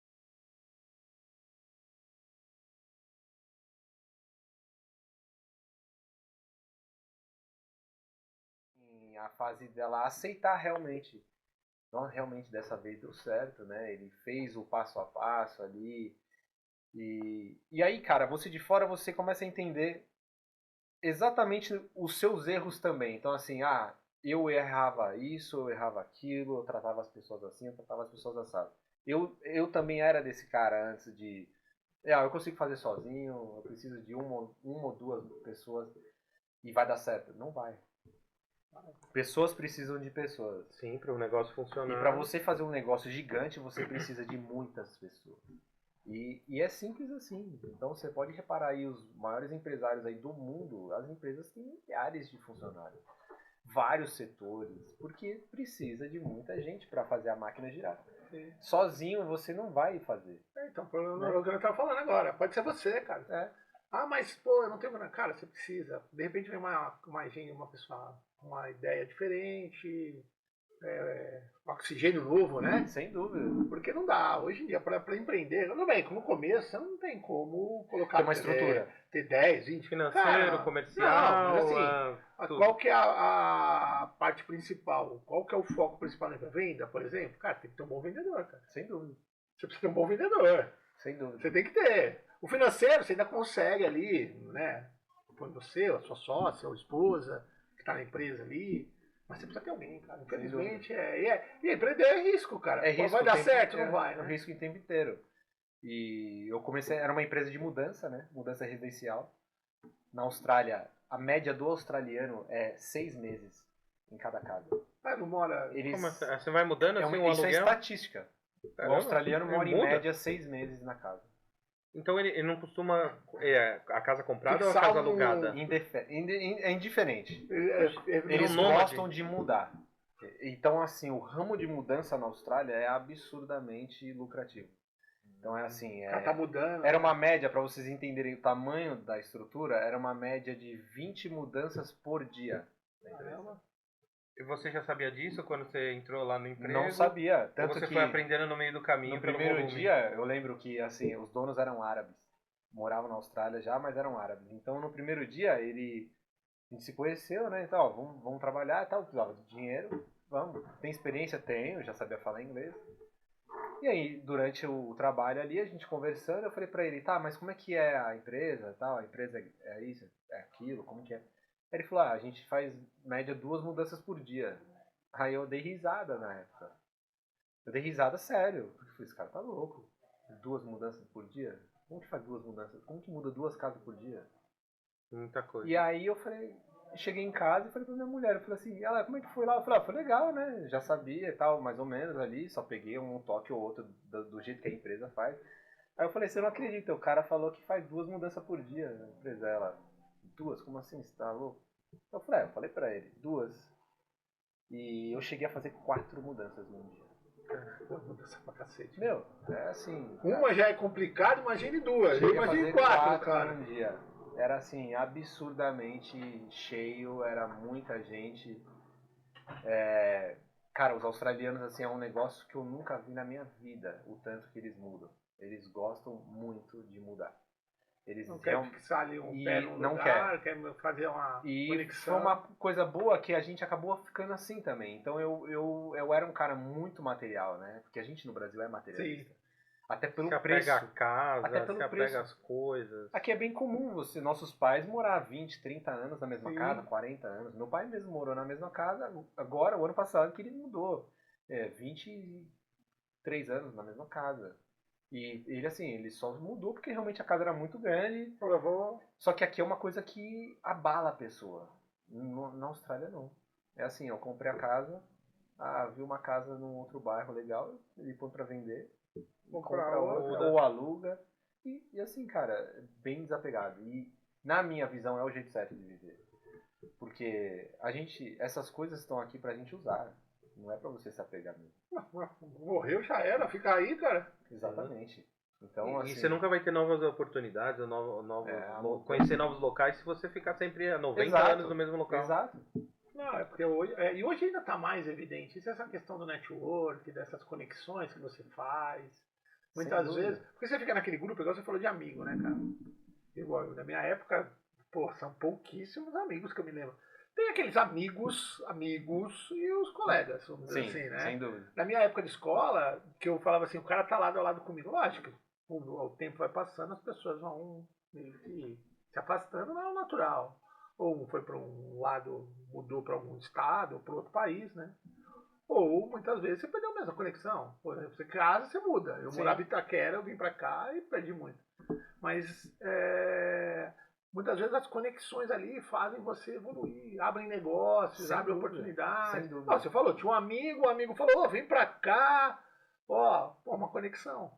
A fase dela aceitar realmente. Não, realmente dessa vez deu certo, né? Ele fez o passo a passo ali. E aí, cara, você de fora, você começa a entender exatamente os seus erros também. Então, assim, eu errava isso, eu errava aquilo, eu tratava as pessoas assim, eu tratava as pessoas assado. Eu também era desse cara antes de... eu consigo fazer sozinho, eu preciso de uma ou duas pessoas e vai dar certo. Não vai. Pessoas precisam de pessoas. Sim, para o negócio funcionar. E para você fazer um negócio gigante, você precisa de muitas pessoas. E é simples assim. Então você pode reparar aí os maiores empresários aí do mundo, as empresas têm milhares de funcionários. vários setores, porque precisa de muita gente para fazer a máquina girar. Sim. Sozinho você não vai fazer. Então, é o que eu tava falando agora. Pode ser você, cara. Mas, pô, eu não tenho... Cara, você precisa. De repente vem uma pessoa, uma ideia diferente, oxigênio novo, né? Sem dúvida. Porque não dá. Hoje em dia, para empreender, tudo bem, no começo você não tem como colocar... Tem uma estrutura. Ter 10, 20... Financeiro, comercial... Não, mas assim, qual que é a parte principal? Qual que é o foco principal da venda, por exemplo? Cara, tem que ter um bom vendedor, cara. Sem dúvida. Você precisa ter um bom vendedor. Sem dúvida. Você tem que ter. O financeiro, você ainda consegue ali, né? Põe você, a sua sócia, ou esposa, que está na empresa ali. Mas você precisa ter alguém, cara. Infelizmente, e empreender é risco, cara. É risco, vai dar certo, não vai, né? É risco o tempo inteiro. E eu comecei, era uma empresa de mudança, né? Mudança residencial. Na Austrália, a média do australiano é 6 meses em cada casa. Mas não mora... Como assim? Você vai mudando assim o aluguel? Isso é estatística. Caramba, o australiano mora em muda? média 6 meses na casa. Então ele não costuma... a casa comprada ou a casa alugada? É indiferente. Eles gostam de mudar. Então, assim, o ramo de mudança na Austrália é absurdamente lucrativo. Então é assim... tá mudando. Era uma média, para vocês entenderem o tamanho da estrutura, era uma média de 20 mudanças por dia. E você já sabia disso quando você entrou lá no emprego? Não sabia. Tanto ou você que foi aprendendo no meio do caminho? No primeiro dia, eu lembro que assim, os donos eram árabes. Moravam na Austrália já, mas eram árabes. Então, no primeiro dia, a gente se conheceu, né? Então, ó, vamos trabalhar e tal. Precisava de dinheiro. Vamos. Tem experiência? Tenho. Já sabia falar inglês. E aí, durante o trabalho ali, a gente conversando, eu falei pra ele, tá, mas como é que é a empresa? Tal? A empresa é isso? É aquilo? Como que é? Aí ele falou, a gente faz média 2 mudanças por dia. Aí eu dei risada na época. Eu dei risada sério. Porque eu falei, esse cara tá louco. 2 mudanças por dia? Como que faz 2 mudanças? Como que muda 2 casas por dia? Muita coisa. E aí eu falei, cheguei em casa e falei pra minha mulher, eu falei assim, ela, como é que foi lá? Eu falei, foi legal, né? Já sabia e tal, mais ou menos ali, só peguei um toque ou outro do jeito que a empresa faz. Aí eu falei, você não acredita, o cara falou que faz 2 mudanças por dia na empresa. Ela, 2? Como assim? Você tá louco? Eu falei pra ele, 2. E eu cheguei a fazer 4 mudanças num dia. Mudança pra cacete. Meu, é assim... Uma já é complicado, imagine 2. Imagine 4, cara. Num dia. Era assim, absurdamente cheio, era muita gente. Cara, os australianos assim, é um negócio que eu nunca vi na minha vida, o tanto que eles mudam. Eles gostam muito de mudar. Eles não quer fixar ali um pé no lugar, quer fazer uma conexão. Foi uma coisa boa que a gente acabou ficando assim também. Então eu era um cara muito material, né? Porque a gente no Brasil é materialista. Sim. Até pelo se preço. Apega a casa, até pelo se preço. apega as coisas. Aqui é bem comum nossos pais morar 20, 30 anos na mesma Sim. casa, 40 anos. Meu pai mesmo morou na mesma casa, agora, o ano passado, que ele mudou. 23 anos na mesma casa. E ele, assim, ele só mudou porque realmente a casa era muito grande. Só que aqui é uma coisa que abala a pessoa. Na Austrália, não. É assim, eu comprei a casa, vi uma casa num outro bairro legal, ele põe pra vender, compra outra, ou aluga. E assim, cara, bem desapegado. E na minha visão é o jeito certo de viver. Porque essas coisas estão aqui pra gente usar. Não é pra você se apegar mesmo. Morreu, já era, fica aí, cara. Exatamente. Então, assim, e você nunca vai ter novas oportunidades, conhecer novos locais se você ficar sempre há 90 anos no mesmo local. Exato. Não, é porque hoje, e hoje ainda está mais evidente. Isso é essa questão do network, dessas conexões que você faz. Muitas vezes. Porque você fica naquele grupo, igual você falou de amigo, né, cara? Igual, na minha época, são pouquíssimos amigos que eu me lembro. Tem aqueles amigos e os colegas, vamos dizer assim, né? Sem dúvida. Na minha época de escola, que eu falava assim, o cara tá lado a lado comigo. Lógico, o tempo vai passando, as pessoas vão meio que se afastando, não é natural. Ou um foi para um lado, mudou para algum estado, ou para outro país, né? Ou muitas vezes você perdeu a mesma conexão. Por exemplo, você casa, você muda. Eu morava em Itaquera, eu vim para cá e perdi muito. Mas muitas vezes as conexões ali fazem você evoluir, abrem negócios, abrem oportunidades. Você falou, tinha um amigo, o amigo falou, vem pra cá, uma conexão.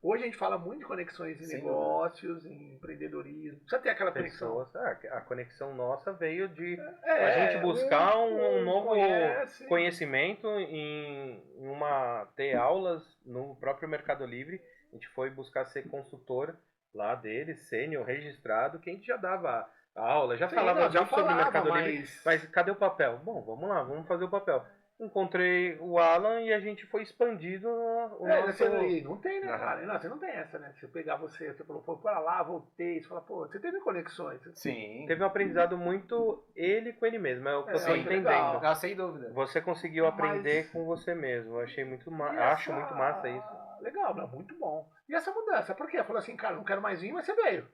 Hoje a gente fala muito de conexões em negócios, em empreendedorismo. Precisa ter aquela conexão. A conexão nossa veio de a gente buscar um novo conhecimento ter aulas no próprio Mercado Livre. A gente foi buscar ser consultor lá dele, sênior, registrado, que a gente já dava aula, já falava sobre o Mercado Livre. Mas cadê o papel? Bom, vamos lá, vamos fazer o papel. Encontrei o Alan e a gente foi expandindo o nosso... Não tem, né, cara? Não, você não tem essa, né? Você pegar você falou, pô, para lá, voltei, você fala, pô, você teve conexões. Sim. Teve um aprendizado muito ele com ele mesmo, é o que eu tô entendendo. Não, sem dúvida. Você conseguiu aprender com você mesmo, eu achei muito acho muito massa isso. Legal, não, muito bom. E essa mudança, por quê? Falou assim, cara, não quero mais vir, mas você veio.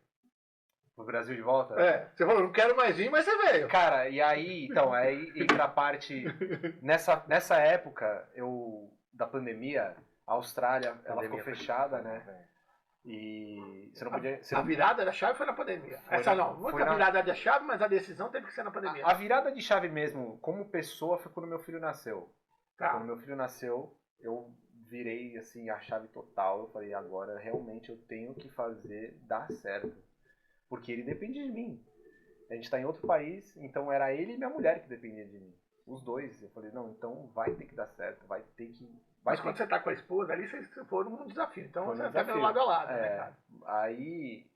Pro Brasil de volta? Você falou, não quero mais vir, mas você veio. Cara, e aí, então, aí entra a parte... Nessa época, da pandemia, a Austrália, ela ficou fechada, né? E você não podia... A virada da chave foi na pandemia. Não foi a virada da chave, mas a decisão teve que ser na pandemia. A virada de chave mesmo, como pessoa, foi quando meu filho nasceu. Quando meu filho nasceu, eu virei, assim, a chave total. Eu falei, agora, realmente, eu tenho que fazer dar certo. Porque ele depende de mim. A gente está em outro país, então era ele e minha mulher que dependiam de mim. Os dois. Eu falei, não, então vai ter que dar certo, vai ter que... Mas quando você está com a esposa, ali vocês foram num desafio. Então você está vendo lado a lado, né, cara? Aí,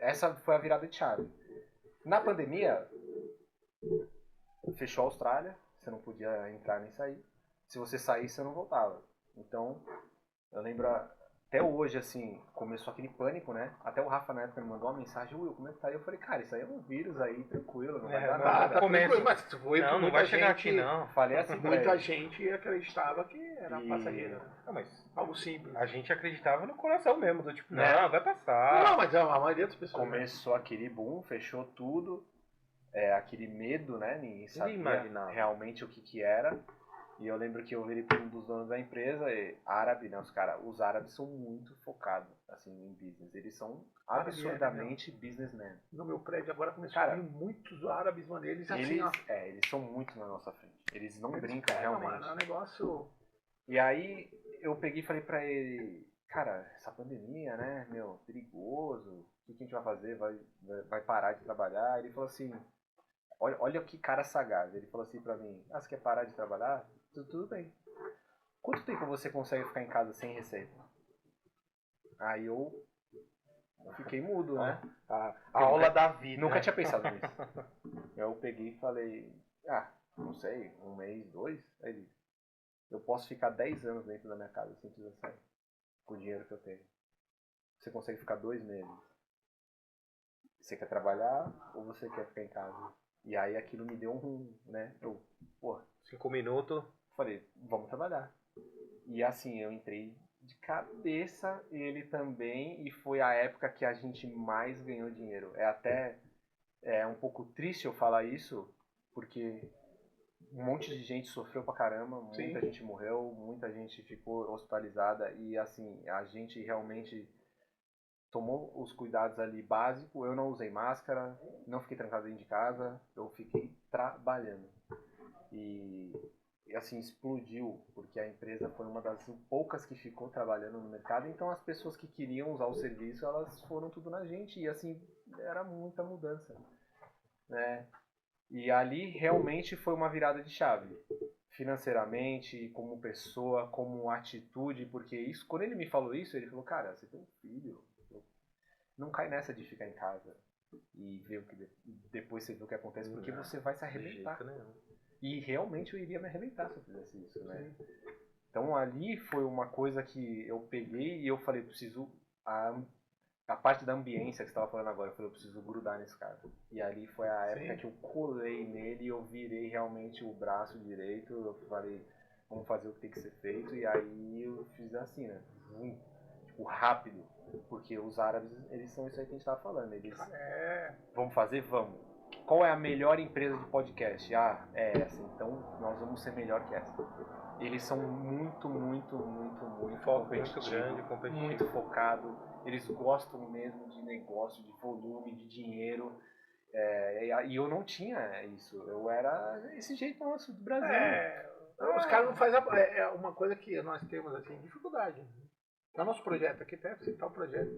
essa foi a virada de chave. Na pandemia, fechou a Austrália, você não podia entrar nem sair. Se você saísse, você não voltava. Então, eu lembro... Até hoje, assim, começou aquele pânico, né? Até o Rafa, na época, me mandou uma mensagem, Will, como é que tá aí? Eu falei, cara, isso aí é um vírus aí, tranquilo, não vai dar nada. Mas foi não vai chegar aqui, não. Falei assim, muita gente acreditava que era passageiro. Não, mas algo simples. A gente acreditava no coração mesmo, do tipo, não, vai passar. Não, mas a maioria das pessoas... Começou aquele boom, fechou tudo, aquele medo, né? Ninguém sabia realmente o que era. E eu lembro que eu virei para um dos donos da empresa, árabe, né? Os árabes são muito focados, assim, em business. Eles são absurdamente businessmen. No meu prédio agora começou a vir muitos árabes, mano. Eles são muito na nossa frente. Eles não brincam realmente. Mano, é um negócio... E aí eu peguei e falei para ele, cara, essa pandemia, né, meu, perigoso. O que a gente vai fazer? Vai parar de trabalhar? Ele falou assim, olha que cara sagaz. Ele falou assim para mim, você quer parar de trabalhar? Tudo bem. Quanto tempo você consegue ficar em casa sem receita? Aí eu fiquei mudo, né? A aula da vida. Nunca tinha pensado nisso. Eu peguei e falei, não sei, 1 mês, 2? Aí ele, eu posso ficar 10 anos dentro da minha casa sem precisar sair. Com o dinheiro que eu tenho. Você consegue ficar 2 meses. Você quer trabalhar ou você quer ficar em casa? E aí aquilo me deu né? 5 minutos. Falei, vamos trabalhar. E assim, eu entrei de cabeça, ele também, e foi a época que a gente mais ganhou dinheiro. É até um pouco triste eu falar isso, porque um monte de gente sofreu pra caramba, muita gente morreu, muita gente ficou hospitalizada, e assim, a gente realmente tomou os cuidados ali básicos. Eu não usei máscara, não fiquei trancado dentro de casa, eu fiquei trabalhando. E assim, explodiu, porque a empresa foi uma das poucas que ficou trabalhando no mercado, então as pessoas que queriam usar o serviço, elas foram tudo na gente, e assim, era muita mudança, né? E ali realmente foi uma virada de chave, financeiramente, como pessoa, como atitude, porque isso, quando ele me falou isso, ele falou, cara, você tem um filho, não cai nessa de ficar em casa e ver o que depois você vê o que acontece, porque você vai se arrebentar. E realmente eu iria me arrebentar se eu fizesse isso, né? Então ali foi uma coisa que eu peguei e eu falei, preciso... A parte da ambiência que você estava falando agora, eu falei, eu preciso grudar nesse cara. E ali foi a época que eu colei nele e eu virei realmente o braço direito. Eu falei, vamos fazer o que tem que ser feito. E aí eu fiz assim, né? Tipo, rápido. Porque os árabes, eles são isso aí que a gente estava falando. Eles, vamos fazer? Vamos. Qual é a melhor empresa de podcast? É essa. Então, nós vamos ser melhor que essa. Eles são muito competitivos. Muito focado. Eles gostam mesmo de negócio, de volume, de dinheiro. E eu não tinha isso. Eu era esse jeito nosso do Brasil. Os caras não fazem... É uma coisa que nós temos, assim, dificuldade. É o nosso projeto aqui, até citar o projeto.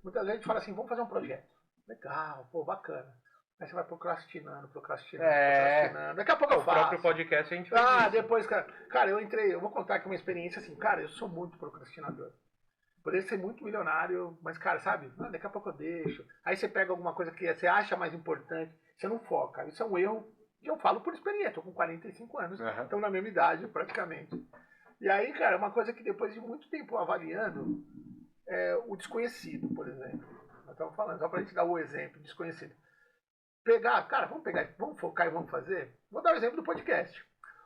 Muitas vezes a gente fala assim, vamos fazer um projeto. Legal, pô, bacana. Aí você vai procrastinando. Daqui a pouco eu faço. O próprio podcast a gente faz isso. Depois, cara, eu vou contar aqui uma experiência assim, cara, eu sou muito procrastinador. Poderia ser muito milionário, mas, cara, sabe, daqui a pouco eu deixo. Aí você pega alguma coisa que você acha mais importante, você não foca. Isso é um erro que eu falo por experiência, tô com 45 anos, então na mesma idade praticamente. E aí, cara, uma coisa que depois de muito tempo avaliando, o desconhecido, por exemplo. Nós estamos falando, só pra gente dar o exemplo, desconhecido. Vamos focar e vamos fazer? Vou dar o exemplo do podcast.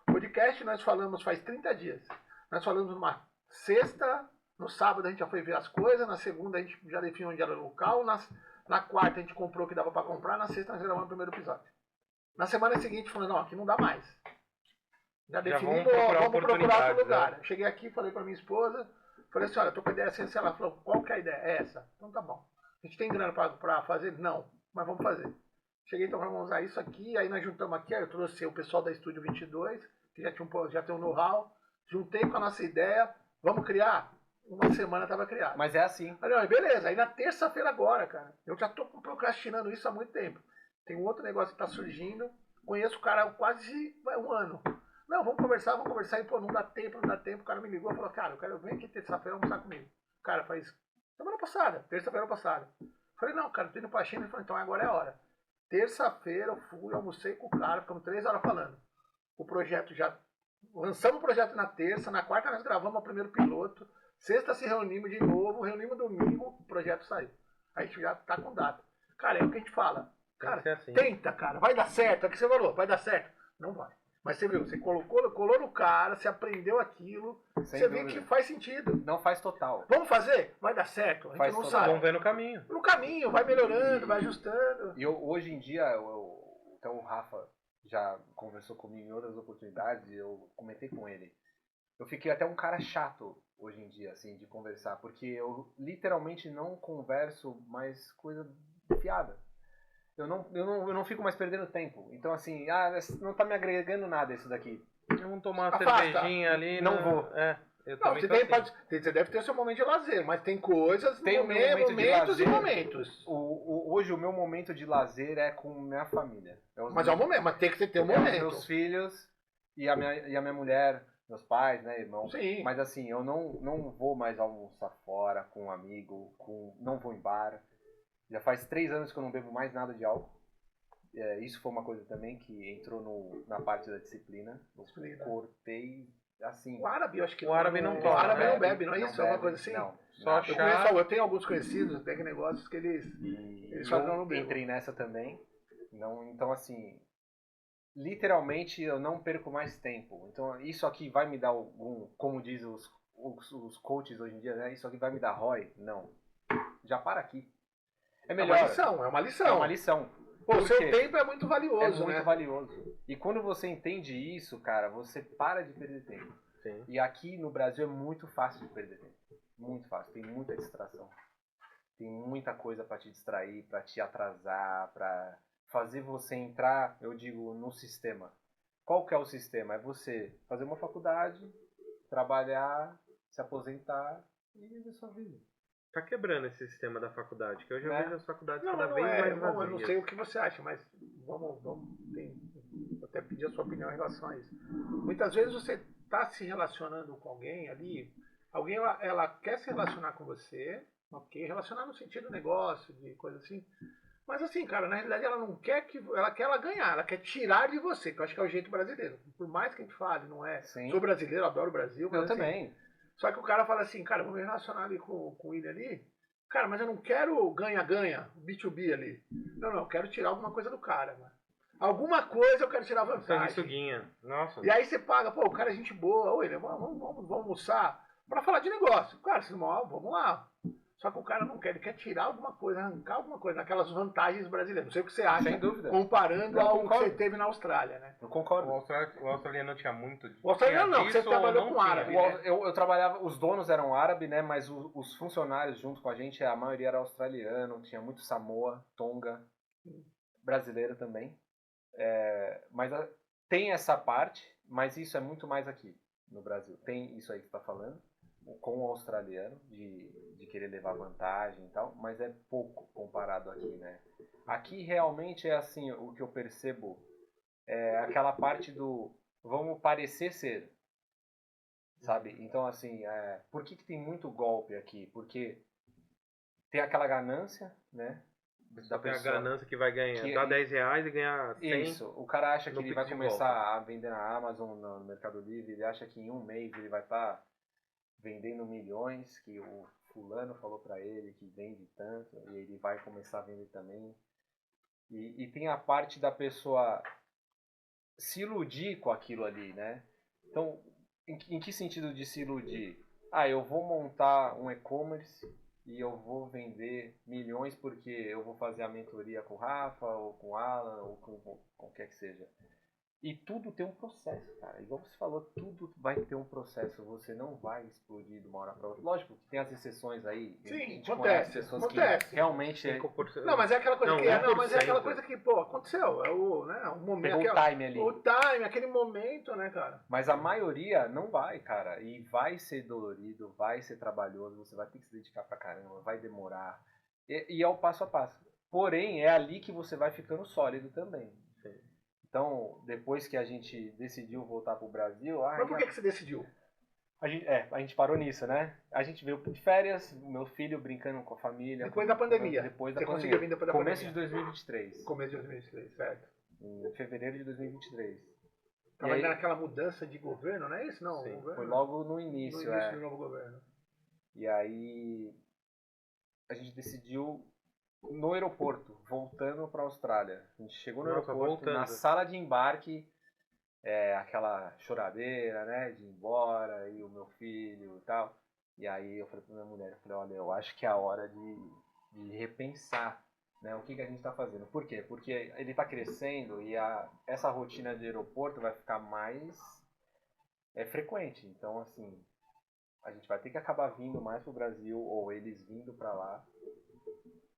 O podcast nós falamos faz 30 dias. Nós falamos numa sexta, no sábado a gente já foi ver as coisas, na segunda a gente já definiu onde era o local, na quarta a gente comprou o que dava pra comprar, na sexta nós gravamos o primeiro episódio. Na semana seguinte falando, não, aqui não dá mais. Já definimos, vamos procurar outro lugar. Né? Cheguei aqui, falei pra minha esposa, falei assim, olha, eu tô com a ideia assim, ela falou, qual que é a ideia? É essa. Então tá bom. A gente tem grana pra fazer? Não, mas vamos fazer. Cheguei, então vamos usar isso aqui, aí nós juntamos aqui, aí eu trouxe o pessoal da Estúdio 22, que já tem um know-how, juntei com a nossa ideia, vamos criar? Uma semana estava criado. Mas é assim. Aí, beleza, aí na terça-feira agora, cara, eu já tô procrastinando isso há muito tempo. Tem um outro negócio que tá surgindo, conheço o cara há quase um ano. Não, vamos conversar, e pô, não dá tempo, o cara me ligou e falou, cara, eu quero vir aqui terça-feira almoçar comigo. Cara, faz terça-feira passada. Falei, não, cara, tô indo pra China, ele falou, então agora é a hora. Terça-feira eu fui, almocei com o cara, ficamos 3 horas falando. O projeto lançamos o projeto na terça, na quarta nós gravamos o primeiro piloto, sexta se reunimos de novo, reunimos domingo, o projeto saiu. A gente já tá com data. Cara, é o que a gente fala. Cara, assim. Tenta, cara, vai dar certo, é o que você falou, vai dar certo. Não vai. Mas você viu, você colou no cara, você aprendeu aquilo, você viu que faz sentido. Não faz total. Vamos fazer? Vai dar certo? A gente não sabe. Vamos ver no caminho. No caminho, vai melhorando, vai ajustando. E hoje em dia, então o Rafa já conversou comigo em outras oportunidades, eu comentei com ele. Eu fiquei até um cara chato hoje em dia, assim, de conversar, porque eu literalmente não converso mais coisa de piada. Eu não fico mais perdendo tempo. Então, assim, não tá me agregando nada isso daqui. Vamos tomar uma cervejinha ali. Não vou. Você deve ter seu momento de lazer, mas tem coisas, momentos e momentos. Hoje o meu momento de lazer é com minha família. Mas é um momento, mas tem que ter um momento. Meus filhos e a minha mulher, meus pais, né, irmão. Sim. Mas assim, eu não vou mais almoçar fora com um amigo, não vou em bar. Já faz 3 anos que eu não bebo mais nada de álcool. Isso foi uma coisa também que entrou na parte da disciplina. Eu cortei, assim... O árabe, eu acho que o árabe não toma. O árabe não bebe, não é isso? É uma coisa assim? Não. Só chá. Eu tenho alguns conhecidos, tem negócios que eles só não bebem. Entrei nessa também. Então, assim... Literalmente, eu não perco mais tempo. Então, isso aqui vai me dar algum... Como diz os coaches hoje em dia, né? Isso aqui vai me dar ROI? Não. Já para aqui. É melhor. É uma lição. O seu tempo é muito valioso, muito valioso. E quando você entende isso, cara, você para de perder tempo. Sim. E aqui no Brasil é muito fácil de perder tempo. Muito fácil. Tem muita distração. Tem muita coisa para te distrair, para te atrasar, para fazer você entrar, eu digo, no sistema. Qual que é o sistema? É você fazer uma faculdade, trabalhar, se aposentar e viver sua vida. Tá quebrando esse sistema da faculdade, que eu já vejo as faculdades cada vez mais vazias. Eu não sei o que você acha, mas vou até pedir a sua opinião em relação a isso. Muitas vezes você está se relacionando com alguém ali, alguém ela quer se relacionar com você, ok? Relacionar no sentido negócio, de coisa assim. Mas assim, cara, na realidade ela não quer ela ganhar, ela quer tirar de você, que eu acho que é o jeito brasileiro. Por mais que a gente fale, não é? Sim. Sou brasileiro, adoro o Brasil. Eu assim, também. Só que o cara fala assim, cara, vou me relacionar ali com ele ali. Cara, mas eu não quero ganha-ganha, B2B ali. Não, eu quero tirar alguma coisa do cara, mano. Alguma coisa eu quero tirar vantagem. Sanguessuguinha. Nossa. E aí você paga, pô, o cara é gente boa, oi, vamos almoçar pra falar de negócio. Cara, vamos lá. Só que o cara não quer, ele quer tirar alguma coisa, arrancar alguma coisa, aquelas vantagens brasileiras. Não sei o que você acha, sem dúvida, comparando ao que você teve na Austrália, né? Eu concordo. O australiano tinha muito disso. O australiano não, você trabalhou com árabe. Né? Eu trabalhava, os donos eram árabes, né? Mas os funcionários junto com a gente, a maioria era australiano, tinha muito Samoa, Tonga, brasileiro também. Mas tem essa parte, mas isso é muito mais aqui no Brasil. Tem isso aí que você está falando. com o australiano, de querer levar vantagem e tal, mas é pouco comparado aqui, né? Aqui realmente é assim, o que eu percebo é aquela parte do vamos parecer ser, sabe? Então, assim, por que tem muito golpe aqui? Porque tem aquela ganância, né? Da pessoa, a ganância que vai ganhar, dá R$10 e ganhar 100. Isso, o cara acha que ele vai começar a vender na Amazon, no Mercado Livre, ele acha que em um mês ele vai estar vendendo milhões, que o fulano falou pra ele que vende tanto, e ele vai começar a vender também. E tem a parte da pessoa se iludir com aquilo ali, né? Então, em que sentido de se iludir? Eu vou montar um e-commerce e eu vou vender milhões porque eu vou fazer a mentoria com o Rafa, ou com o Alan, ou com qualquer que seja. E tudo tem um processo, cara. Igual você falou, tudo vai ter um processo. Você não vai explodir de uma hora para outra. Lógico que tem as exceções aí. Sim, acontece. Que realmente... Não, mas é aquela coisa mas é aquela coisa que, pô, aconteceu. É o momento. Pegou o time ali. O time, aquele momento, né, cara? Mas a maioria não vai, cara. E vai ser dolorido, vai ser trabalhoso. Você vai ter que se dedicar pra caramba, vai demorar. E é o passo a passo. Porém, é ali que você vai ficando sólido também. Sim. Então, depois que a gente decidiu voltar pro Brasil... Mas por que você decidiu? A gente parou nisso, né? A gente veio de férias, o meu filho brincando com a família. Depois da pandemia. Você conseguiu vir depois da pandemia. Começo de 2023. Começo de 2023, certo. Em fevereiro de 2023. Tava ainda naquela mudança de governo, não é isso? Não, sim, foi logo no início. No início do novo governo. E aí a gente decidiu no aeroporto, voltando para a Austrália. A gente chegou no aeroporto, na sala de embarque, aquela choradeira, né, de ir embora, e o meu filho e tal. E aí eu falei para minha mulher, olha, eu acho que é a hora de repensar, né, o que a gente está fazendo. Por quê? Porque ele está crescendo e essa rotina de aeroporto vai ficar mais frequente. Então, assim, a gente vai ter que acabar vindo mais pro Brasil, ou eles vindo para lá.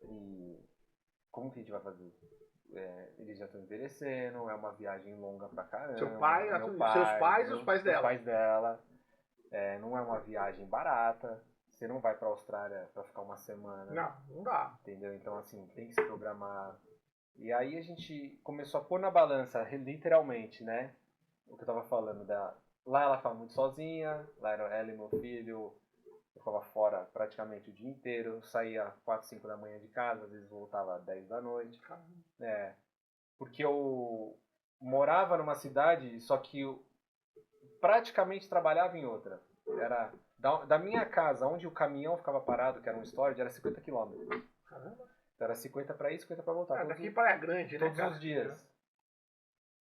E como que a gente vai fazer? Eles já estão envelhecendo, é uma viagem longa pra caramba. Seu pai, seus pais e os pais dela. Os pais dela. Não é uma viagem barata. Você não vai pra Austrália pra ficar uma semana. Não dá. Entendeu? Então, assim, tem que se programar. E aí a gente começou a pôr na balança, literalmente, né? O que eu tava falando Lá ela ficava muito sozinha, lá era ela e meu filho. Eu ficava fora praticamente o dia inteiro, saía 4, 5 da manhã de casa, às vezes voltava às 10 da noite. Porque eu morava numa cidade, só que eu praticamente trabalhava em outra. Era da minha casa, onde o caminhão ficava parado, que era um storage, era 50 km. Caramba. Então era 50 para ir, 50 para voltar. Daqui para Praia Grande, né? Todos os dias.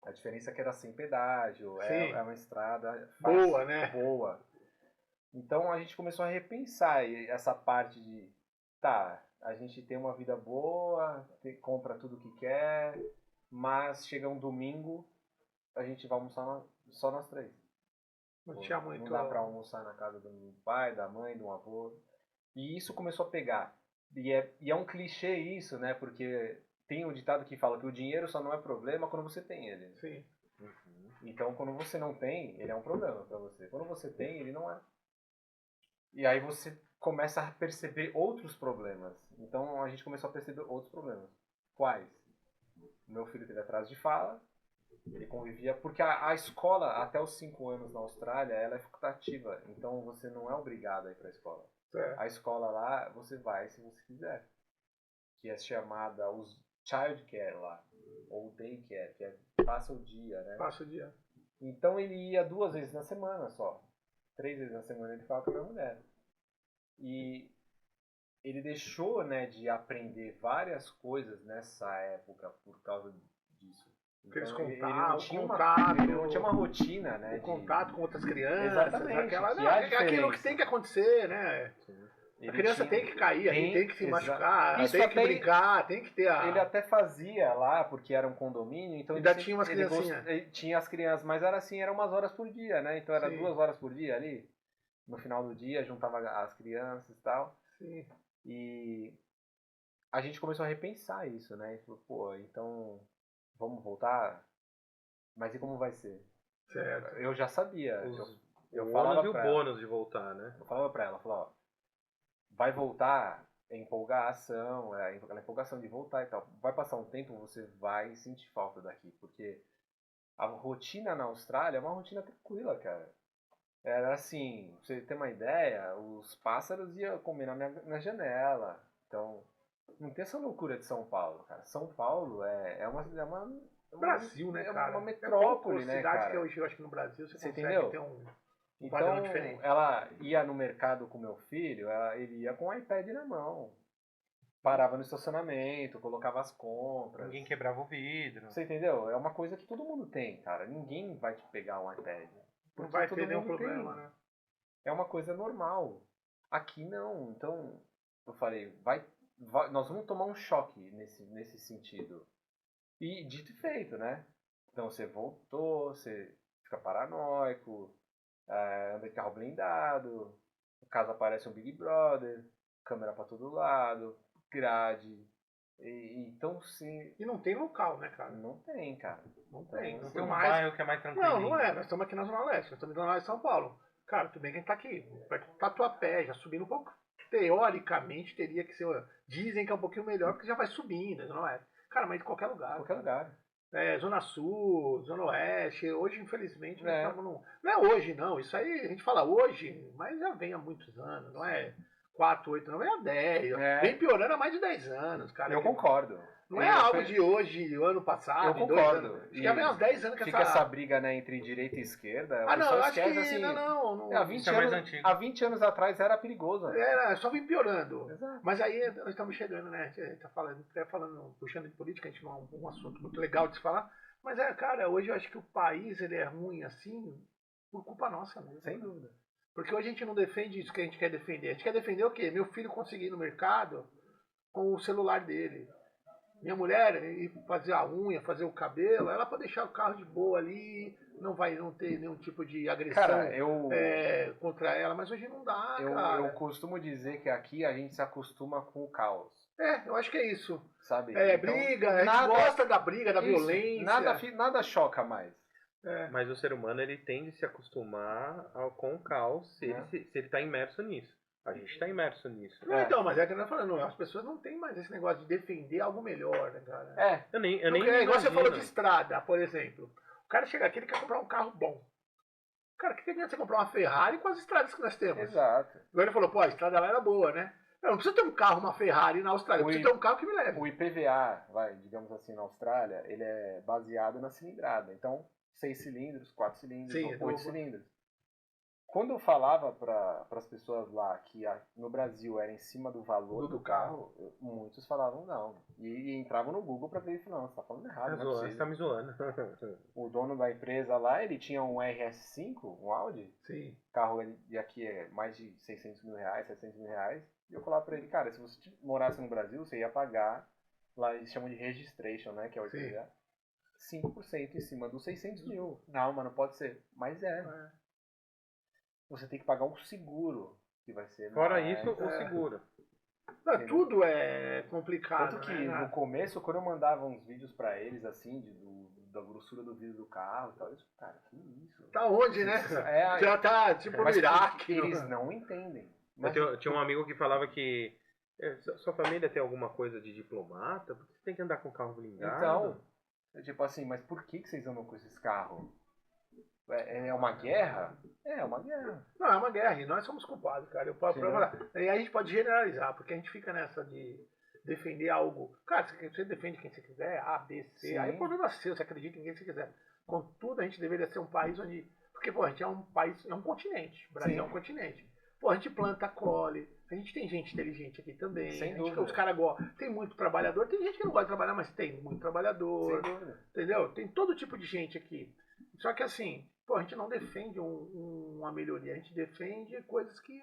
A diferença é que era sem pedágio, é uma estrada boa, né? Boa. Então a gente começou a repensar essa parte de, a gente tem uma vida boa, compra tudo que quer, mas chega um domingo, a gente vai almoçar só nós três. Não dá pra almoçar na casa do pai, da mãe, do avô. E isso começou a pegar. E é um clichê isso, né? Porque tem um ditado que fala que o dinheiro só não é problema quando você tem ele. Sim. Então quando você não tem, ele é um problema pra você. Quando você tem, ele não é. E aí você começa a perceber outros problemas. Então a gente começou a perceber outros problemas. Quais? Meu filho teve atraso de fala, ele convivia... Porque a escola, até os 5 anos na Austrália, ela é facultativa. Então você não é obrigado a ir para a escola. A escola lá, você vai se você quiser. Que é chamada os child care lá. Ou day care, que é passa o dia, né? Passa o dia. Então ele ia 2 vezes na semana só. 3 vezes na semana ele ficava com a minha mulher. E ele deixou, né, de aprender várias coisas nessa época por causa disso. Então, ele não tinha uma rotina, né? Contato com outras crianças. Exatamente. Aquilo que tem que acontecer, né? A criança tem que cair, tem que se machucar, tem que brincar, tem que ter Ele até fazia lá, porque era um condomínio, então ainda tinha umas criancinhas. Tinha as crianças, mas era assim, eram umas horas por dia, né? Então era 2 horas por dia ali. No final do dia, juntava as crianças e tal. Sim. E a gente começou a repensar isso, né? E falou, então vamos voltar? Mas e como vai ser? Certo. Eu já sabia. O ônus e o bônus de voltar, né? Eu falava pra ela, ó, vai voltar, é empolgação, é a empolgação de voltar e tal. Vai passar um tempo, você vai sentir falta daqui, porque a rotina na Austrália é uma rotina tranquila, cara. Era assim, pra você ter uma ideia, os pássaros iam comer na janela. Então, não tem essa loucura de São Paulo, cara. São Paulo é uma Brasil, né, cara? É uma metrópole, né, cara? Que hoje eu acho que no Brasil você consegue entendeu? ter um Então, padrão diferente. ela ia no mercado com meu filho, ele ia com o iPad na mão. Parava no estacionamento, colocava as compras. Ninguém quebrava o vidro. Você entendeu? É uma coisa que todo mundo tem, cara. Ninguém vai te pegar um iPad. Não vai ter nenhum problema, né? É uma coisa normal. Aqui não. Então, eu falei, nós vamos tomar um choque nesse sentido. E dito e feito, né? Então você voltou, você fica paranoico, anda de carro blindado, no caso aparece um Big Brother, câmera pra todo lado, grade. Então sim. E não tem local, né, cara? Não tem, cara. Não tem. Não tem um bairro que é mais tranquilo. Não é. Nós estamos aqui na Zona Leste, nós estamos na Zona Leste de São Paulo. Cara, tudo bem que a gente tá aqui, perto do Tatuapé, já subindo um pouco. Teoricamente teria que ser. Dizem que é um pouquinho melhor porque já vai subindo, não é? Cara, mas de qualquer lugar. Qualquer lugar. Zona Sul, Zona Oeste. Hoje, infelizmente, nós estamos num. Não é hoje, não. Isso aí a gente fala hoje, mas já vem há muitos anos, não é? 4, 8, não, vem há 10. Vem piorando há mais de 10 anos, cara. Eu concordo. Não é algo de hoje, ano passado. Eu concordo. Acho que já vem há uns 10 anos que fica essa briga, né, entre direita e esquerda. Não, eu acho que assim, não. Há 20 anos atrás era perigoso. Era, só vem piorando. Exato. Mas aí nós estamos chegando, né? A gente tá falando, puxando de política, a gente não é um assunto muito legal de se falar. Mas cara, hoje eu acho que o país ele é ruim assim por culpa nossa mesmo. Sem dúvida. Porque hoje a gente não defende isso que a gente quer defender. A gente quer defender o quê? Meu filho conseguir ir no mercado com o celular dele. Minha mulher ir fazer a unha, fazer o cabelo, ela pode deixar o carro de boa ali, não ter nenhum tipo de agressão, cara, contra ela, mas hoje não dá, cara. Eu costumo dizer que aqui a gente se acostuma com o caos. Eu acho que é isso. Sabe? Então, briga, a gente gosta da briga, da violência. Nada choca mais. Mas o ser humano ele tende a se acostumar com o caos se ele está imerso nisso. A gente está imerso nisso. Não, então, mas é que eu tô falando, as pessoas não têm mais esse negócio de defender algo melhor, né, cara? Eu nem igual você falou de estrada, por exemplo. O cara chega aqui, ele quer comprar um carro bom. Cara, o que adianta você comprar uma Ferrari com as estradas que nós temos? Exato. Agora ele falou, pô, a estrada lá era boa, né? Não precisa ter um carro, uma Ferrari na Austrália, precisa ter um carro que me leve. O IPVA, digamos assim, na Austrália, ele é baseado na cilindrada. Então, 6 cilindros, 4 cilindros, 8 cilindros. Quando eu falava para as pessoas lá que no Brasil era em cima do valor do carro, muitos falavam não. E entravam no Google para ver e falavam, você está falando errado. Você está me zoando. O dono da empresa lá, ele tinha um RS5, um Audi. Sim. O carro de aqui é mais de 600 mil reais, 700 mil reais. E eu falava para ele, cara, se você morasse no Brasil, você ia pagar, lá eles chamam de registration, né, que é o IPVA, 5% em cima dos 600 mil. Não, mas não pode ser. Mas você tem que pagar um seguro que vai ser. Fora isso, o seguro. Não, tudo é complicado. Tanto que no começo, quando eu mandava uns vídeos pra eles, assim, da grossura do vidro do carro e tal, eu disse, cara, que isso? Tá onde, né? Já tá tipo no Iraque. Eles não entendem. Mas tinha um amigo que falava que sua família tem alguma coisa de diplomata? Por que você tem que andar com carro blindado? Então, tipo assim, mas por que vocês andam com esses carros? É uma guerra? É uma guerra. Não, é uma guerra e nós somos culpados, cara. E aí a gente pode generalizar, porque a gente fica nessa de defender algo. Cara, você defende quem você quiser, A, B, C. Sim. Aí o problema é seu, você acredita em quem você quiser. Contudo, a gente deveria ser um país onde. Porque, pô, a gente é um país, é um continente. O Brasil é um continente. Pô, a gente planta, colhe. A gente tem gente inteligente aqui também. Sem dúvida. Os caras gostam. Tem muito trabalhador. Tem gente que não gosta de trabalhar, mas tem muito trabalhador. Sem dúvida. Entendeu? Tem todo tipo de gente aqui. Só que assim, pô, a gente não defende uma melhoria. A gente defende coisas que,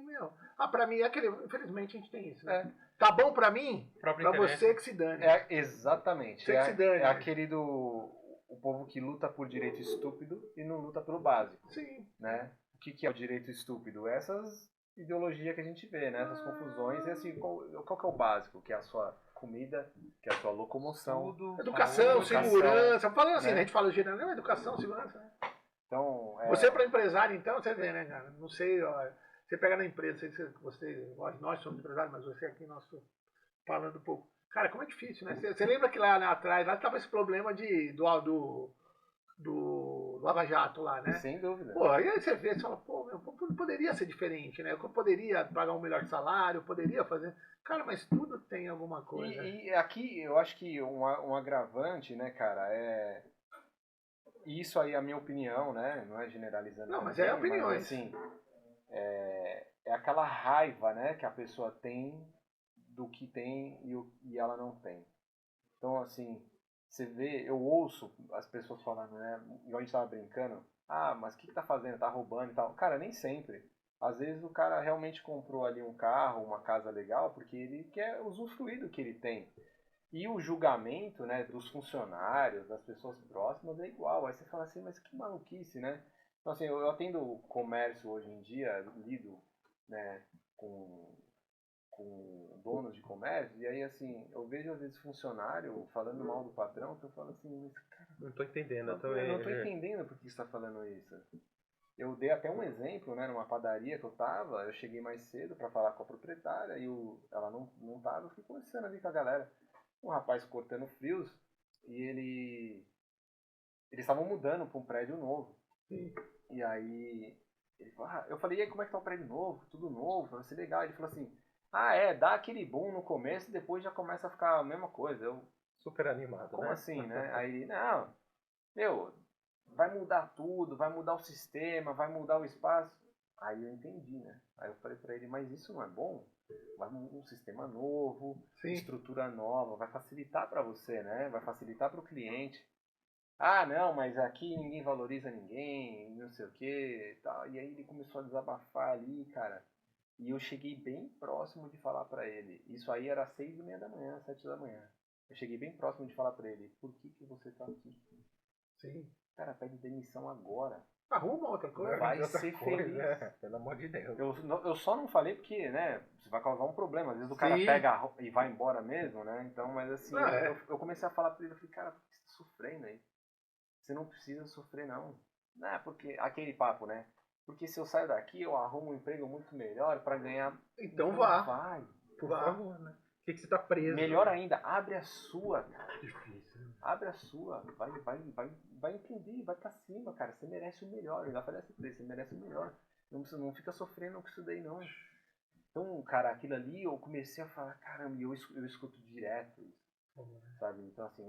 pra mim é aquele. Infelizmente a gente tem isso, né? Tá bom pra mim? Pra você que se dane. Exatamente. Você que se dane. É aquele o povo que luta por direito estúpido e não luta pelo básico. Sim. Né? O que é o direito estúpido? Essas ideologias que a gente vê, né? Essas confusões. E assim, qual que é o básico? Que é a sua comida, que é a sua locomoção. Educação, segurança. Falando assim, né? A gente fala general, educação, segurança. Então, Você para empresário, então, você vê, né, cara? Não sei, ó, você pega na empresa, nós somos empresários, mas você aqui, nós falando um pouco. Cara, como é difícil, né? Você lembra que lá atrás, lá estava esse problema do Lava Jato lá, né? Sem dúvida. Pô, aí você vê, você fala, pô, poderia ser diferente, né? Eu poderia pagar um melhor salário, poderia fazer... Cara, mas tudo tem alguma coisa. E aqui, eu acho que um agravante, né, cara, isso aí é a minha opinião, né? Não é generalizando. Não, mas é opiniões. Mas, assim, é aquela raiva, né, que a pessoa tem do que tem e ela não tem. Então, assim, você vê, eu ouço as pessoas falando, né, igual a gente tava brincando, mas o que tá fazendo? Tá roubando e tal. Cara, nem sempre. Às vezes o cara realmente comprou ali um carro, uma casa legal, porque ele quer usufruir do que ele tem. E o julgamento, né, dos funcionários, das pessoas próximas é igual. Aí você fala assim, mas que maluquice, né? Então, assim, eu atendo comércio hoje em dia, lido, né, com donos de comércio, e aí, assim, eu vejo às vezes funcionário falando mal do patrão, que eu falo assim, mas, cara, não tô entendendo, eu não tô entendendo por que você está falando isso. Eu dei até um exemplo, né, numa padaria que eu tava, eu cheguei mais cedo para falar com a proprietária, e ela não tava, eu fui conversando ali com a galera. Um rapaz cortando frios, e eles estavam mudando para um prédio novo. Sim. E aí, ele falou, eu falei, e aí, como é que tá o prédio novo? Tudo novo, vai ser legal. Ele falou assim, dá aquele boom no começo e depois já começa a ficar a mesma coisa. Eu, super animado, como né? assim, né? Aí, não, vai mudar tudo, vai mudar o sistema, vai mudar o espaço. Aí eu entendi, né? Aí eu falei pra ele, mas isso não é bom? Vai um sistema novo, Sim. estrutura nova, vai facilitar para você, né? Vai facilitar para o cliente. Não, mas aqui ninguém valoriza ninguém, não sei o que, tal. E aí ele começou a desabafar ali, cara. E eu cheguei bem próximo de falar pra ele. Isso aí era 6:30 da manhã, 7 da manhã. Eu cheguei bem próximo de falar pra ele, por que você tá aqui? Sim. Cara, pede demissão agora. Arruma outra coisa. Vai ser feliz. Pelo amor de Deus. Eu só não falei porque, né, você vai causar um problema. Às vezes o cara pega e vai embora mesmo, né? Então, mas assim, eu comecei a falar pra ele, eu falei, cara, por que você tá sofrendo aí? Você não precisa sofrer, não. Não é porque, aquele papo, né? Porque se eu saio daqui, eu arrumo um emprego muito melhor pra ganhar... Então vá. Vai. Por favor, né? Por que você tá preso? Melhor ainda, abre a sua, cara. Difícil. Abre a sua. Vai entender, vai pra cima, cara. Você merece o melhor. Eu já falei assim pra você merece o melhor. Não fica sofrendo com isso daí, não. Então, cara, aquilo ali eu comecei a falar, caramba, e eu escuto direto isso. Sabe? Então, assim,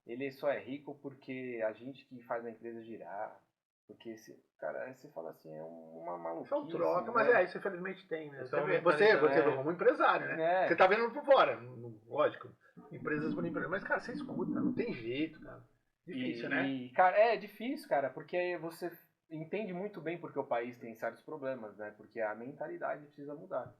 ele só é rico porque a gente que faz a empresa girar. Porque, cara, aí você fala assim, é uma maluquice. São troca, né? mas isso infelizmente tem, né? Você como empresário, né? Você tá vendo por fora, lógico. Empresas por empresas. Mas, cara, você escuta, não tem jeito, cara. Difícil, né? Cara, é difícil, cara, porque você entende muito bem porque o país tem certos problemas, né? Porque a mentalidade precisa mudar.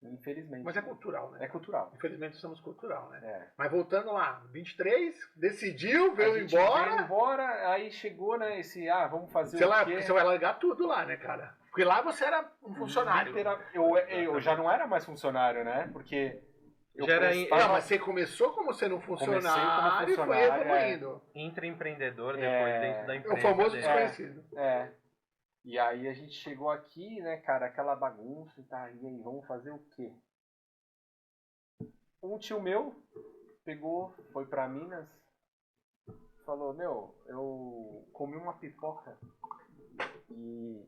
Infelizmente. Mas é cultural, né? É cultural. Infelizmente somos cultural, né? É. Mas voltando lá, 23, decidiu, veio embora. Veio embora, aí chegou, né, vamos fazer Você vai largar tudo lá, né, cara? Porque lá você era um funcionário. Eu já não era mais funcionário, né? Porque... mas você começou como sendo um funcionário e foi evoluindo. Intraempreendedor depois dentro da empresa. O famoso desconhecido. E aí a gente chegou aqui, né, cara, aquela bagunça, e aí, vamos fazer o quê? Um tio meu foi pra Minas, falou, eu comi uma pipoca e...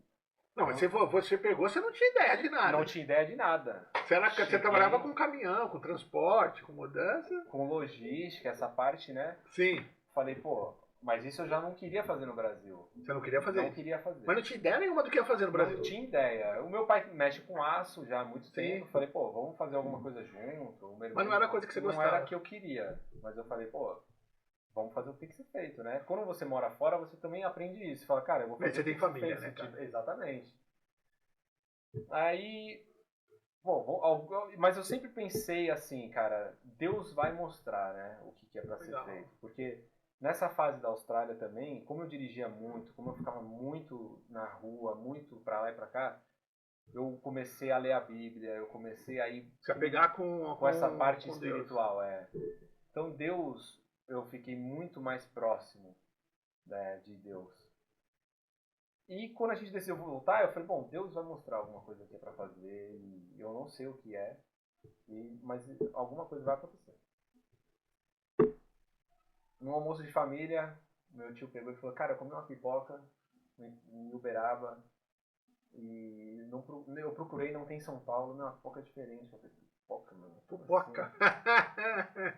Não, mas você pegou, você não tinha ideia de nada. Não tinha ideia de nada. Você trabalhava com caminhão, com transporte, com mudança. Com logística, essa parte, né? Sim. Falei, mas isso eu já não queria fazer no Brasil. Você não queria fazer? Não queria fazer. Mas não tinha ideia nenhuma do que ia fazer no Brasil? Não tinha ideia. O meu pai mexe com aço já há muito tempo. Falei, vamos fazer alguma coisa junto. Mas não era coisa que você gostava? Não era que eu queria. Mas eu falei, vamos fazer o que tem que ser feito, né? Quando você mora fora, você também aprende isso. Você fala, cara, eu vou fazer mas você tem família, né, cara? Exatamente. Aí... mas eu sempre pensei assim, cara, Deus vai mostrar, né, o que é pra ser feito. Porque... Nessa fase da Austrália também, como eu dirigia muito, como eu ficava muito na rua, muito pra lá e pra cá, eu comecei a ler a Bíblia, eu comecei a ir... Se apegar com essa parte espiritual, Então Deus, eu fiquei muito mais próximo, né, de Deus. E quando a gente decidiu voltar, eu falei, bom, Deus vai mostrar alguma coisa aqui pra fazer, e eu não sei o que é, mas alguma coisa vai acontecer. No almoço de família, meu tio pegou e falou, cara, eu comi uma pipoca em Uberaba, e eu procurei, não tem em São Paulo, uma pipoca diferente. Eu falei, pipoca, mano. Pipoca.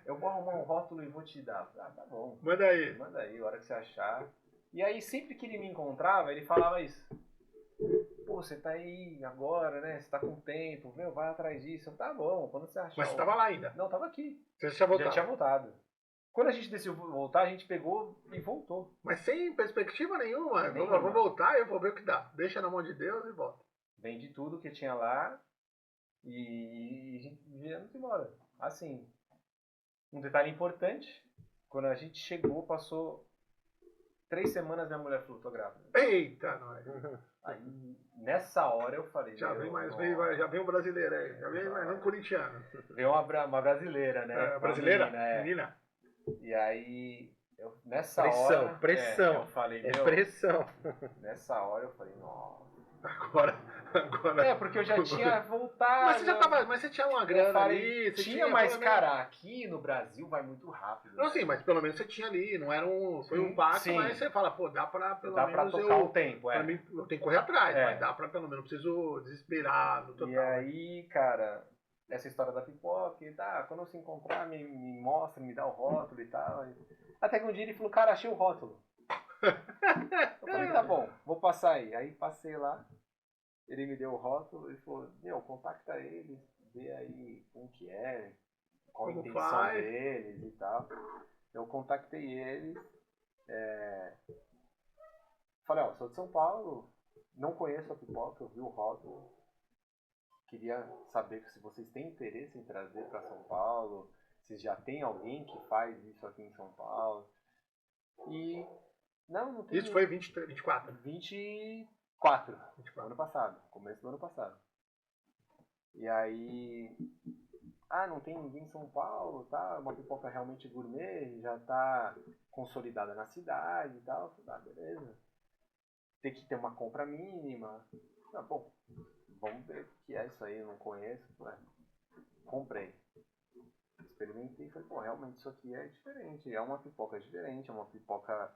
Eu vou arrumar um rótulo e vou te dar. Ah, tá bom. Manda aí, a hora que você achar. E aí, sempre que ele me encontrava, ele falava isso. Pô, você tá aí agora, né? Você tá com tempo, meu, vai atrás disso. Tá bom, quando você achar. Mas você tava lá ainda? Não, tava aqui. Você já voltou? Já tinha voltado. Quando a gente decidiu voltar, a gente pegou e voltou. Mas sem perspectiva nenhuma. Nenhuma. Vou voltar e eu vou ver o que dá. Deixa na mão de Deus e volta. Vendi tudo que tinha lá e viemos embora. Assim, um detalhe importante, quando a gente chegou, passou 3 semanas, minha mulher falou, tô grávida. Eita, nós. Aí, nessa hora eu falei... Já vem um brasileiro aí. Já vem mais um corintiano. Veio uma brasileira, né? Brasileira? Menina. E aí, nessa hora... Pressão. eu falei, pressão. Nessa hora eu falei, nossa. Agora. Porque eu já tinha voltado. Mas você já tava. Mas você tinha uma grana ali. Você tinha, mas, cara, aqui no Brasil vai muito rápido. Não, sim, mas pelo menos você tinha ali. Não era foi um passo, mas você fala, pô, dá pra pelo menos. Dá pra tocar o tempo, Pra mim, eu tenho que correr atrás, mas dá pra pelo menos, não preciso desesperar no total. E aí, cara, essa história da pipoca, e quando eu se encontrar, me mostra, me dá o rótulo e tal. Até que um dia ele falou, cara, achei o rótulo. Eu falei, tá bom, vou passar aí. Aí passei lá, ele me deu o rótulo e falou, contacta eles, vê aí como que é, qual a intenção deles e tal. Eu contactei eles, falei, sou de São Paulo, não conheço a pipoca, eu vi o rótulo, queria saber se vocês têm interesse em trazer para São Paulo, se já tem alguém que faz isso aqui em São Paulo. E não tem. Isso foi 24? 24. Ano passado. Começo do ano passado. E aí... não tem ninguém em São Paulo, tá? Uma pipoca realmente gourmet, já tá consolidada na cidade e tal. Beleza. Tem que ter uma compra mínima. Bom, vamos ver o que é isso aí, eu não conheço. Comprei. Experimentei e falei, realmente isso aqui é diferente. É uma pipoca diferente, é uma pipoca...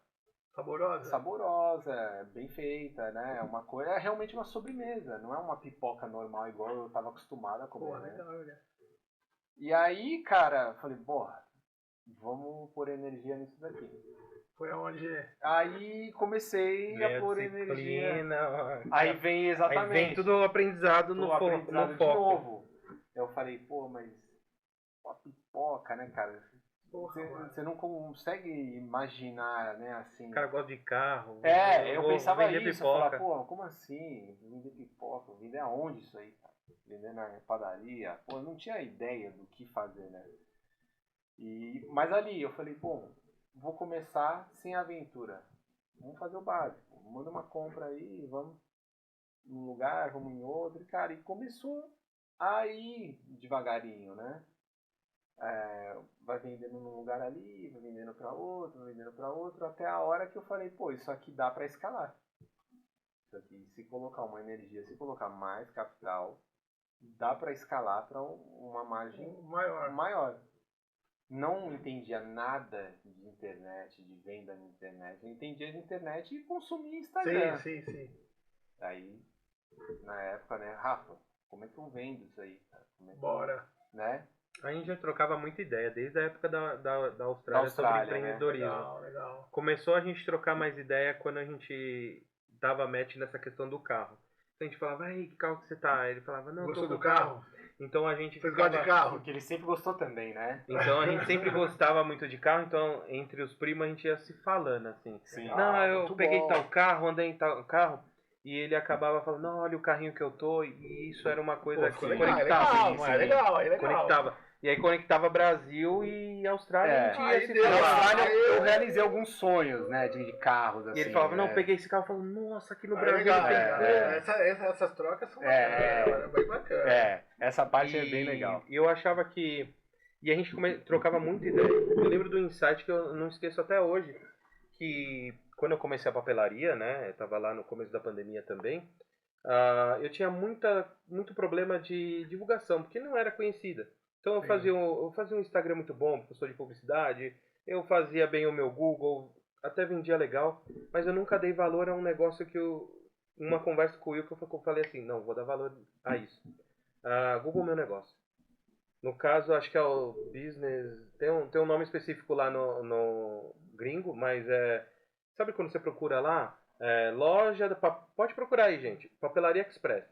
Saborosa, bem feita, né? É realmente uma sobremesa, não é uma pipoca normal igual eu estava acostumado a comer, né? Legal. E aí, cara, falei, vamos pôr energia nisso daqui. Foi aonde? Aí comecei a pôr energia. Aí vem Aí vem tudo o aprendizado no foco. De novo. Eu falei, mas uma pipoca, né, cara? Você não consegue imaginar, né, assim... O cara gosta de carro. Eu pensava isso, eu falava, como assim? Vender pipoca? Vender aonde isso aí, cara? Vender na padaria? Eu não tinha ideia do que fazer, né? Mas ali, eu falei, vou começar sem aventura. Vamos fazer o básico. Manda uma compra aí, vamos num lugar, vamos em outro. Cara, e começou a ir devagarinho, né? Vai vendendo num lugar ali, vai vendendo para outro, até a hora que eu falei, isso aqui dá para escalar. Isso aqui, se colocar uma energia, se colocar mais capital, dá para escalar para uma margem maior. Não entendia nada de internet, de venda na internet. Eu entendia de internet e consumia Instagram. Sim. Aí, na época, né, Rafa, como é que eu vendo isso aí? Bora. Né? A gente já trocava muita ideia, desde a época da Austrália sobre empreendedorismo. Né? Legal. Começou a gente trocar mais ideia quando a gente dava match nessa questão do carro. Então a gente falava, que carro que você tá? Ele falava, não, gostou do carro? Então a gente... Vocês gostam de carro? Porque ele sempre gostou também, né? Então a gente sempre gostava muito de carro, então entre os primos a gente ia se falando, assim. Sim. Não, eu peguei tal carro, andei em tal carro... E ele acabava falando, não, olha o carrinho que eu tô, e isso era uma coisa que conectava. Legal. Conectava. E aí conectava Brasil e Austrália. Na Austrália eu realizei alguns sonhos, né, de carros, assim. E ele falava, não, eu peguei esse carro, falava, nossa, aqui no Brasil tem... Essas trocas são bacanas, bem bacanas. Essa parte é bem legal. E eu achava que... E a gente trocava muita ideia. Eu lembro do insight que eu não esqueço até hoje, que quando eu comecei a papelaria, né, eu tava lá no começo da pandemia também, eu tinha muito problema de divulgação, porque não era conhecida. Então eu fazia um Instagram muito bom, professor de publicidade, eu fazia bem o meu Google, até vendia legal, mas eu nunca dei valor a um negócio uma conversa com o Will, que eu falei assim, não, vou dar valor a isso. Google é meu negócio. No caso, acho que é o business, tem um nome específico lá no gringo, mas sabe quando você procura lá? Loja, pode procurar aí, gente, Papelaria Express.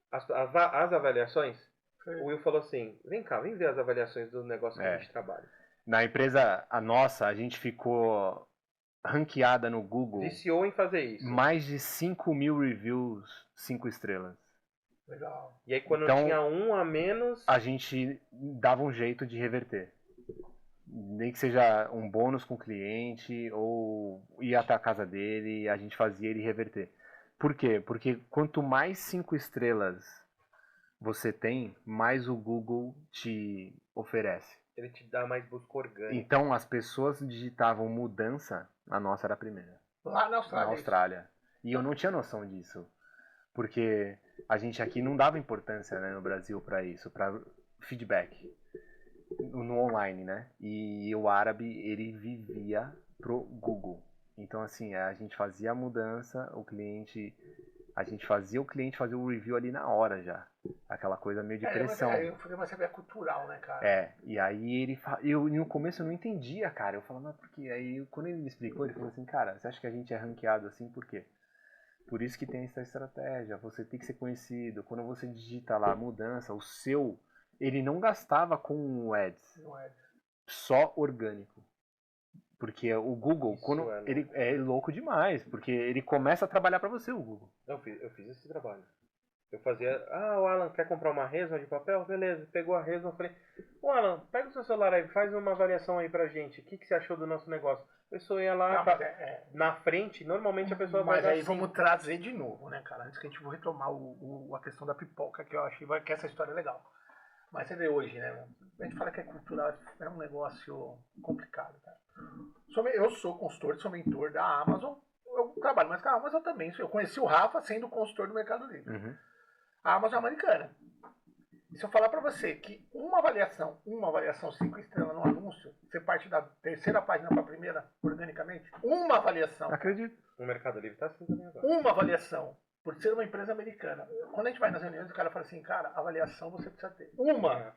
As avaliações, o Will falou assim, vem cá, vem ver as avaliações do negócio que a gente trabalha. Na empresa, a gente ficou ranqueada no Google. Viciou em fazer isso. Mais de 5.000 reviews, 5 estrelas. Legal. E aí quando tinha um a menos... A gente dava um jeito de reverter. Nem que seja um bônus com o cliente, ou ir até a casa dele, a gente fazia ele reverter. Por quê? Porque quanto mais 5 estrelas você tem, mais o Google te oferece. Ele te dá mais busca orgânica. Então as pessoas digitavam mudança, a nossa era a primeira. Lá na Austrália. Na Austrália. E eu não tinha noção disso. Porque a gente aqui não dava importância, né, no Brasil para isso, para feedback no online, né? E o árabe, ele vivia pro Google. Então assim, a gente fazia a mudança, a gente fazia o cliente fazer o review ali na hora já. Aquela coisa meio de pressão. Mas é cultural, né, cara? E aí eu no começo eu não entendia, cara. Eu falava, mas por quê? Aí quando ele me explicou, ele falou assim, cara, você acha que a gente é ranqueado assim por quê? Por isso que tem essa estratégia, você tem que ser conhecido. Quando você digita lá mudança, ele não gastava com o Ads. Só orgânico. Porque o Google, ele é louco demais, porque ele começa a trabalhar para você, o Google. Eu fiz esse trabalho. Eu fazia, o Alan quer comprar uma resma de papel? Beleza, pegou a resma, falei, Alan, pega o seu celular aí, faz uma avaliação aí pra gente, o que você achou do nosso negócio? A pessoa ia lá, na frente, normalmente a pessoa vai... Mas aí vamos trazer de novo, né, cara, antes que a gente for retomar a questão da pipoca, que eu achei que essa história é legal. Mas você vê hoje, né, a gente fala que é cultural, é um negócio complicado, cara. Eu sou consultor, sou mentor da Amazon, eu trabalho mais com a Amazon também, eu conheci o Rafa sendo consultor do Mercado Livre. Uhum. A Amazon é americana. E se eu falar para você que uma avaliação 5 estrelas no anúncio, você parte da terceira página para a primeira, organicamente, uma avaliação. Acredito. O Mercado Livre tá assim também agora. Uma avaliação, por ser uma empresa americana. Quando a gente vai nas reuniões, o cara fala assim, cara, avaliação você precisa ter. Uma.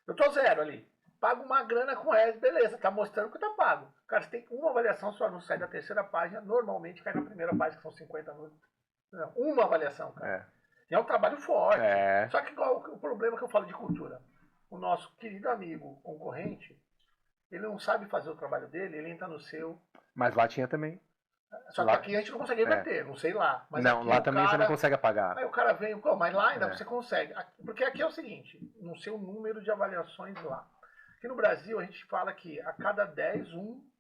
Eu tô zero ali. Pago uma grana com Ads, beleza, tá mostrando que tá pago. Cara, você tem uma avaliação, seu anúncio sai da terceira página, normalmente cai na primeira página, que são 50 minutos. Não, uma avaliação, cara. E é um trabalho forte. Só que qual o problema que eu falo de cultura? O nosso querido amigo concorrente, ele não sabe fazer o trabalho dele, ele entra no seu. Mas lá tinha também. Só que aqui a gente não consegue reverter, não sei lá. Mas não, lá também você não consegue apagar. Aí o cara vem, mas lá ainda você consegue. Porque aqui é o seguinte, não sei o número de avaliações lá. Aqui no Brasil a gente fala que a cada 10,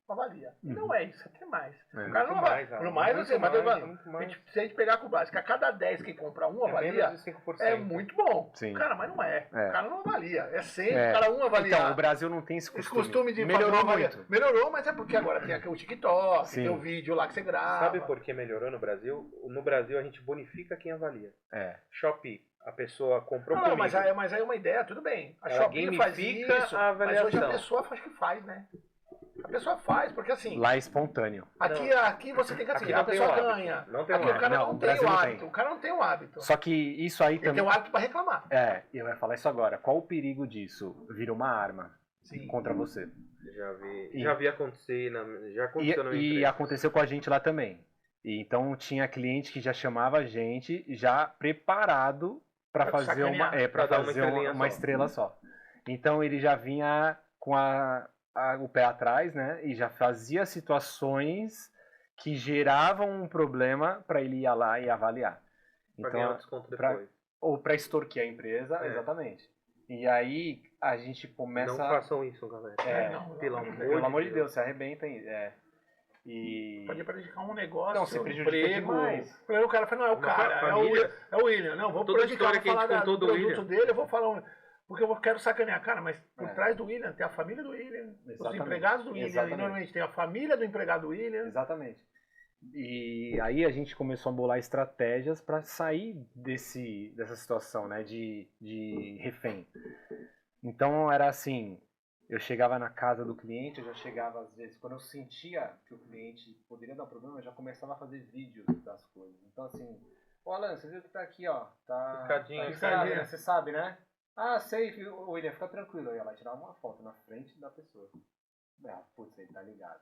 avalia. E não é isso, até mais. O cara não avalia. Por mais, não sei, mas se a gente pegar com o básico, a cada 10 que compra avalia, é muito bom. Sim. Cara, mas não é. O cara não avalia. É sempre o cara avalia. Então, o Brasil não tem esse costume de melhorou muito. Melhorou, mas é porque agora tem aqui o TikTok, tem o vídeo lá que você grava. Sabe por que melhorou no Brasil? No Brasil a gente bonifica quem avalia. Shopee. A pessoa comprou comigo. Mas aí é uma ideia, tudo bem. A Shopee faz isso, mas hoje a pessoa acho que faz, né? A pessoa faz, porque assim... Lá é espontâneo. Aqui você tem que assim, a pessoa ganha. Não tem aqui o cara não tem o hábito. O cara não tem o hábito. Só que isso aí também... Ele tem o hábito pra reclamar. Eu ia falar isso agora. Qual o perigo disso? Vira uma arma contra você. Já vi acontecer, já aconteceu na minha empresa. E aconteceu com a gente lá também. E então tinha cliente que já chamava a gente já preparado para fazer uma estrela só. Então ele já vinha com o pé atrás, né? E já fazia situações que geravam um problema para ele ir lá e avaliar. Pra ganhar um desconto depois. Ou para extorquir a empresa, exatamente. E aí a gente começa... Não façam isso, galera. Pelo amor de Deus, se arrebentem. Pode prejudicar um negócio, não, você prejudica demais. O cara fala, não, é o cara, é o William. Não, vou prejudicar, vou falar do produto dele, eu vou falar porque eu quero sacanear. Cara, mas por trás do William tem a família do William, os empregados do William, e normalmente tem a família do empregado do William. Exatamente. E aí a gente começou a bolar estratégias para sair dessa situação, né, de refém. Então era assim, eu chegava na casa do cliente, eu já chegava às vezes, quando eu sentia que o cliente poderia dar problema, eu já começava a fazer vídeos das coisas. Então assim, ô Alan, você viu que tá aqui, ó, tá riscado, né? Você sabe, né? Ah, sei, William, fica tranquilo. Eu ia lá tirar uma foto na frente da pessoa. Ah, putz, ele tá ligado.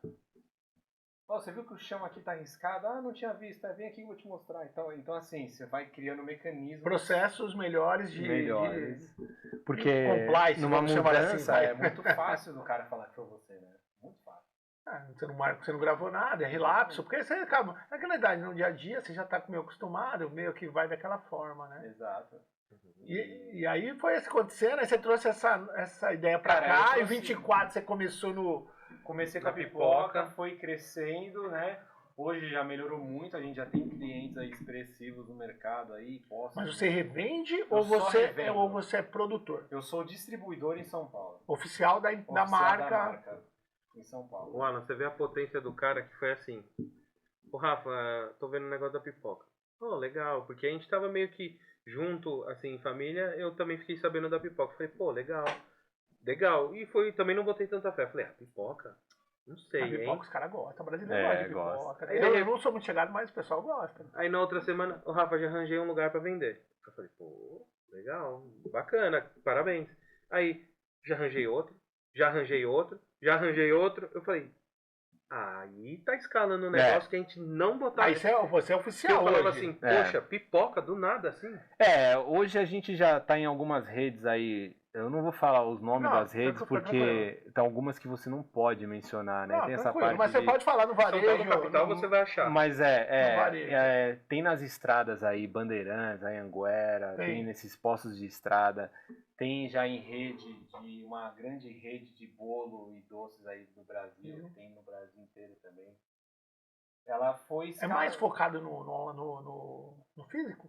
Ó, você viu que o chão aqui tá riscado? Ah, não tinha visto. Vem aqui que eu vou te mostrar. Então assim, você vai criando mecanismos. Processos melhores Porque compliance, numa mudança assim, é muito fácil do cara falar que foi você, né? Muito fácil. Você não gravou nada, é relapso, porque você acaba. Naquela idade, no dia a dia, você já tá meio acostumado, meio que vai daquela forma, né? Exato. E aí foi isso acontecendo, aí você trouxe essa ideia pra cá, e em 24 você começou no. Comecei com a pipoca, foi crescendo, né? Hoje já melhorou muito, a gente já tem clientes aí expressivos no mercado aí. Mas você revende ou você é produtor? Eu sou distribuidor em São Paulo. Oficial da marca em São Paulo. O Alan, você vê a potência do cara que foi assim. Ô Rafa, tô vendo o negócio da pipoca. Oh, legal, porque a gente tava meio que junto, assim, em família, eu também fiquei sabendo da pipoca. Falei, pô, legal. E também não botei tanta fé. Falei, pipoca? Não sei, hein? Pipoca os caras gostam, o brasileiro gosta de pipoca. Aí, eu não sou muito chegado, mas o pessoal gosta. Aí na outra semana, o Rafa, já arranjei um lugar pra vender. Eu falei, pô, legal, bacana, parabéns. Aí, já arranjei outro. Eu falei, aí tá escalando um negócio que a gente não botava. Aí você é oficial. Eu falava assim, poxa, pipoca do nada assim? Hoje a gente já tá em algumas redes aí. Eu não vou falar os nomes das redes, porque tem algumas que você não pode mencionar, né? Tem essa parte mas você pode falar no varejo. São Paulo capital você vai achar. Mas tem nas estradas aí, Bandeirantes, Anhanguera, tem nesses postos de estrada, tem já em uma grande rede de bolo e doces aí do Brasil, tem no Brasil inteiro também. Ela foi... É mais focado no físico?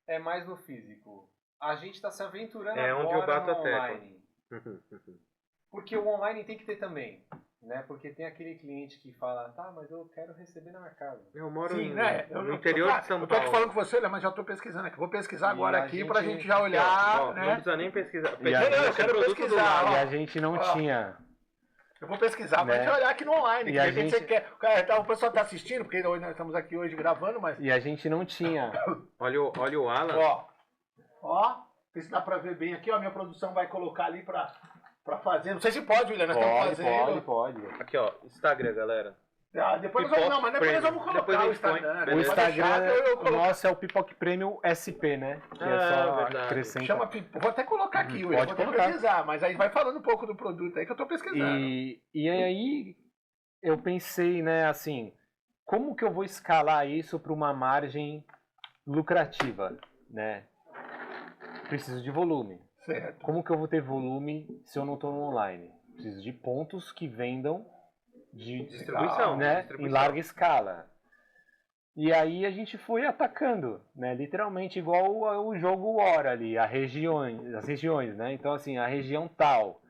É mais no físico. A gente está se aventurando onde eu bato no online. Porque o online tem que ter também. Né? Porque tem aquele cliente que fala, tá, mas eu quero receber na minha casa. Eu moro no interior de São Paulo. Eu tô te falando com você, mas já tô pesquisando aqui. Vou pesquisar agora aqui pra gente já olhar. Né? Não precisa nem pesquisar. Eu quero pesquisar. E a gente não tinha. Eu vou pesquisar pra gente olhar aqui no online. E você quer. O pessoal tá assistindo, porque nós estamos aqui hoje gravando, mas. E a gente não tinha. Olha o Alan. Ó, se dá pra ver bem aqui, ó. Minha produção vai colocar ali pra fazer. Não sei se pode, William, nós estamos fazendo. Pode. Aqui, ó, Instagram, galera. Depois nós vamos colocar o Instagram. O Instagram nosso é o Pipoque Premium SP, né? Que é só acrescentar. Vou até colocar aqui, William. Vou até pesquisar, mas aí vai falando um pouco do produto aí que eu tô pesquisando. E aí eu pensei, né, assim, como que eu vou escalar isso para uma margem lucrativa, né? Preciso de volume. Certo. Como que eu vou ter volume se eu não estou no online? Preciso de pontos que vendam de distribuição, né? Em larga escala. E aí a gente foi atacando, né? Literalmente igual o jogo Hora ali, as regiões, né? Então assim, a região tal,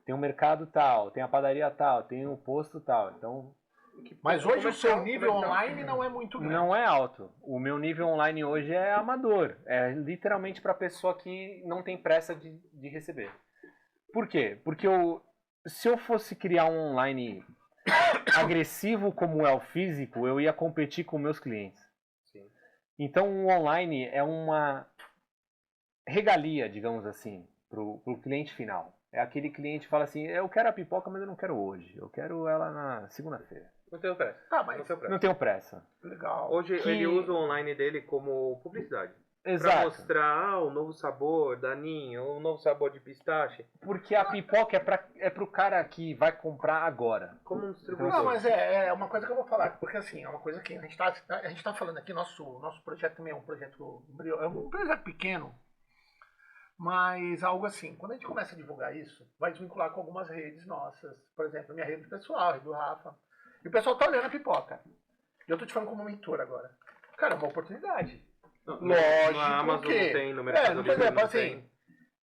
tem um mercado tal, tem a padaria tal, tem um posto tal. Então, mas hoje o seu nível online não é muito grande. Não é alto. O meu nível online hoje é amador. É literalmente para pessoa que não tem pressa de receber. Por quê? Porque se eu fosse criar um online agressivo como é o físico, eu ia competir com meus clientes. Sim. Então o online é uma regalia, digamos assim, para o cliente final. É aquele cliente que fala assim, eu quero a pipoca, mas eu não quero hoje. Eu quero ela na segunda-feira. Não tenho pressa. Não tenho pressa. Legal. Hoje ele usa o online dele como publicidade. Exato. Pra mostrar o novo sabor da Ninho, o novo sabor de pistache. Porque a pipoca é pro cara que vai comprar agora. Como um distribuidor. Não, mas é uma coisa que eu vou falar. Porque assim, é uma coisa que a gente tá falando aqui, nosso projeto também é um projeto pequeno. Mas algo assim, quando a gente começa a divulgar isso, vai desvincular com algumas redes nossas. Por exemplo, a minha rede pessoal, a rede do Rafa. E o pessoal tá olhando a pipoca. E eu tô te falando como mentor agora. Cara, é uma oportunidade. Lógico na Amazon que... não tem, no Mercado Livre por exemplo, não assim, tem.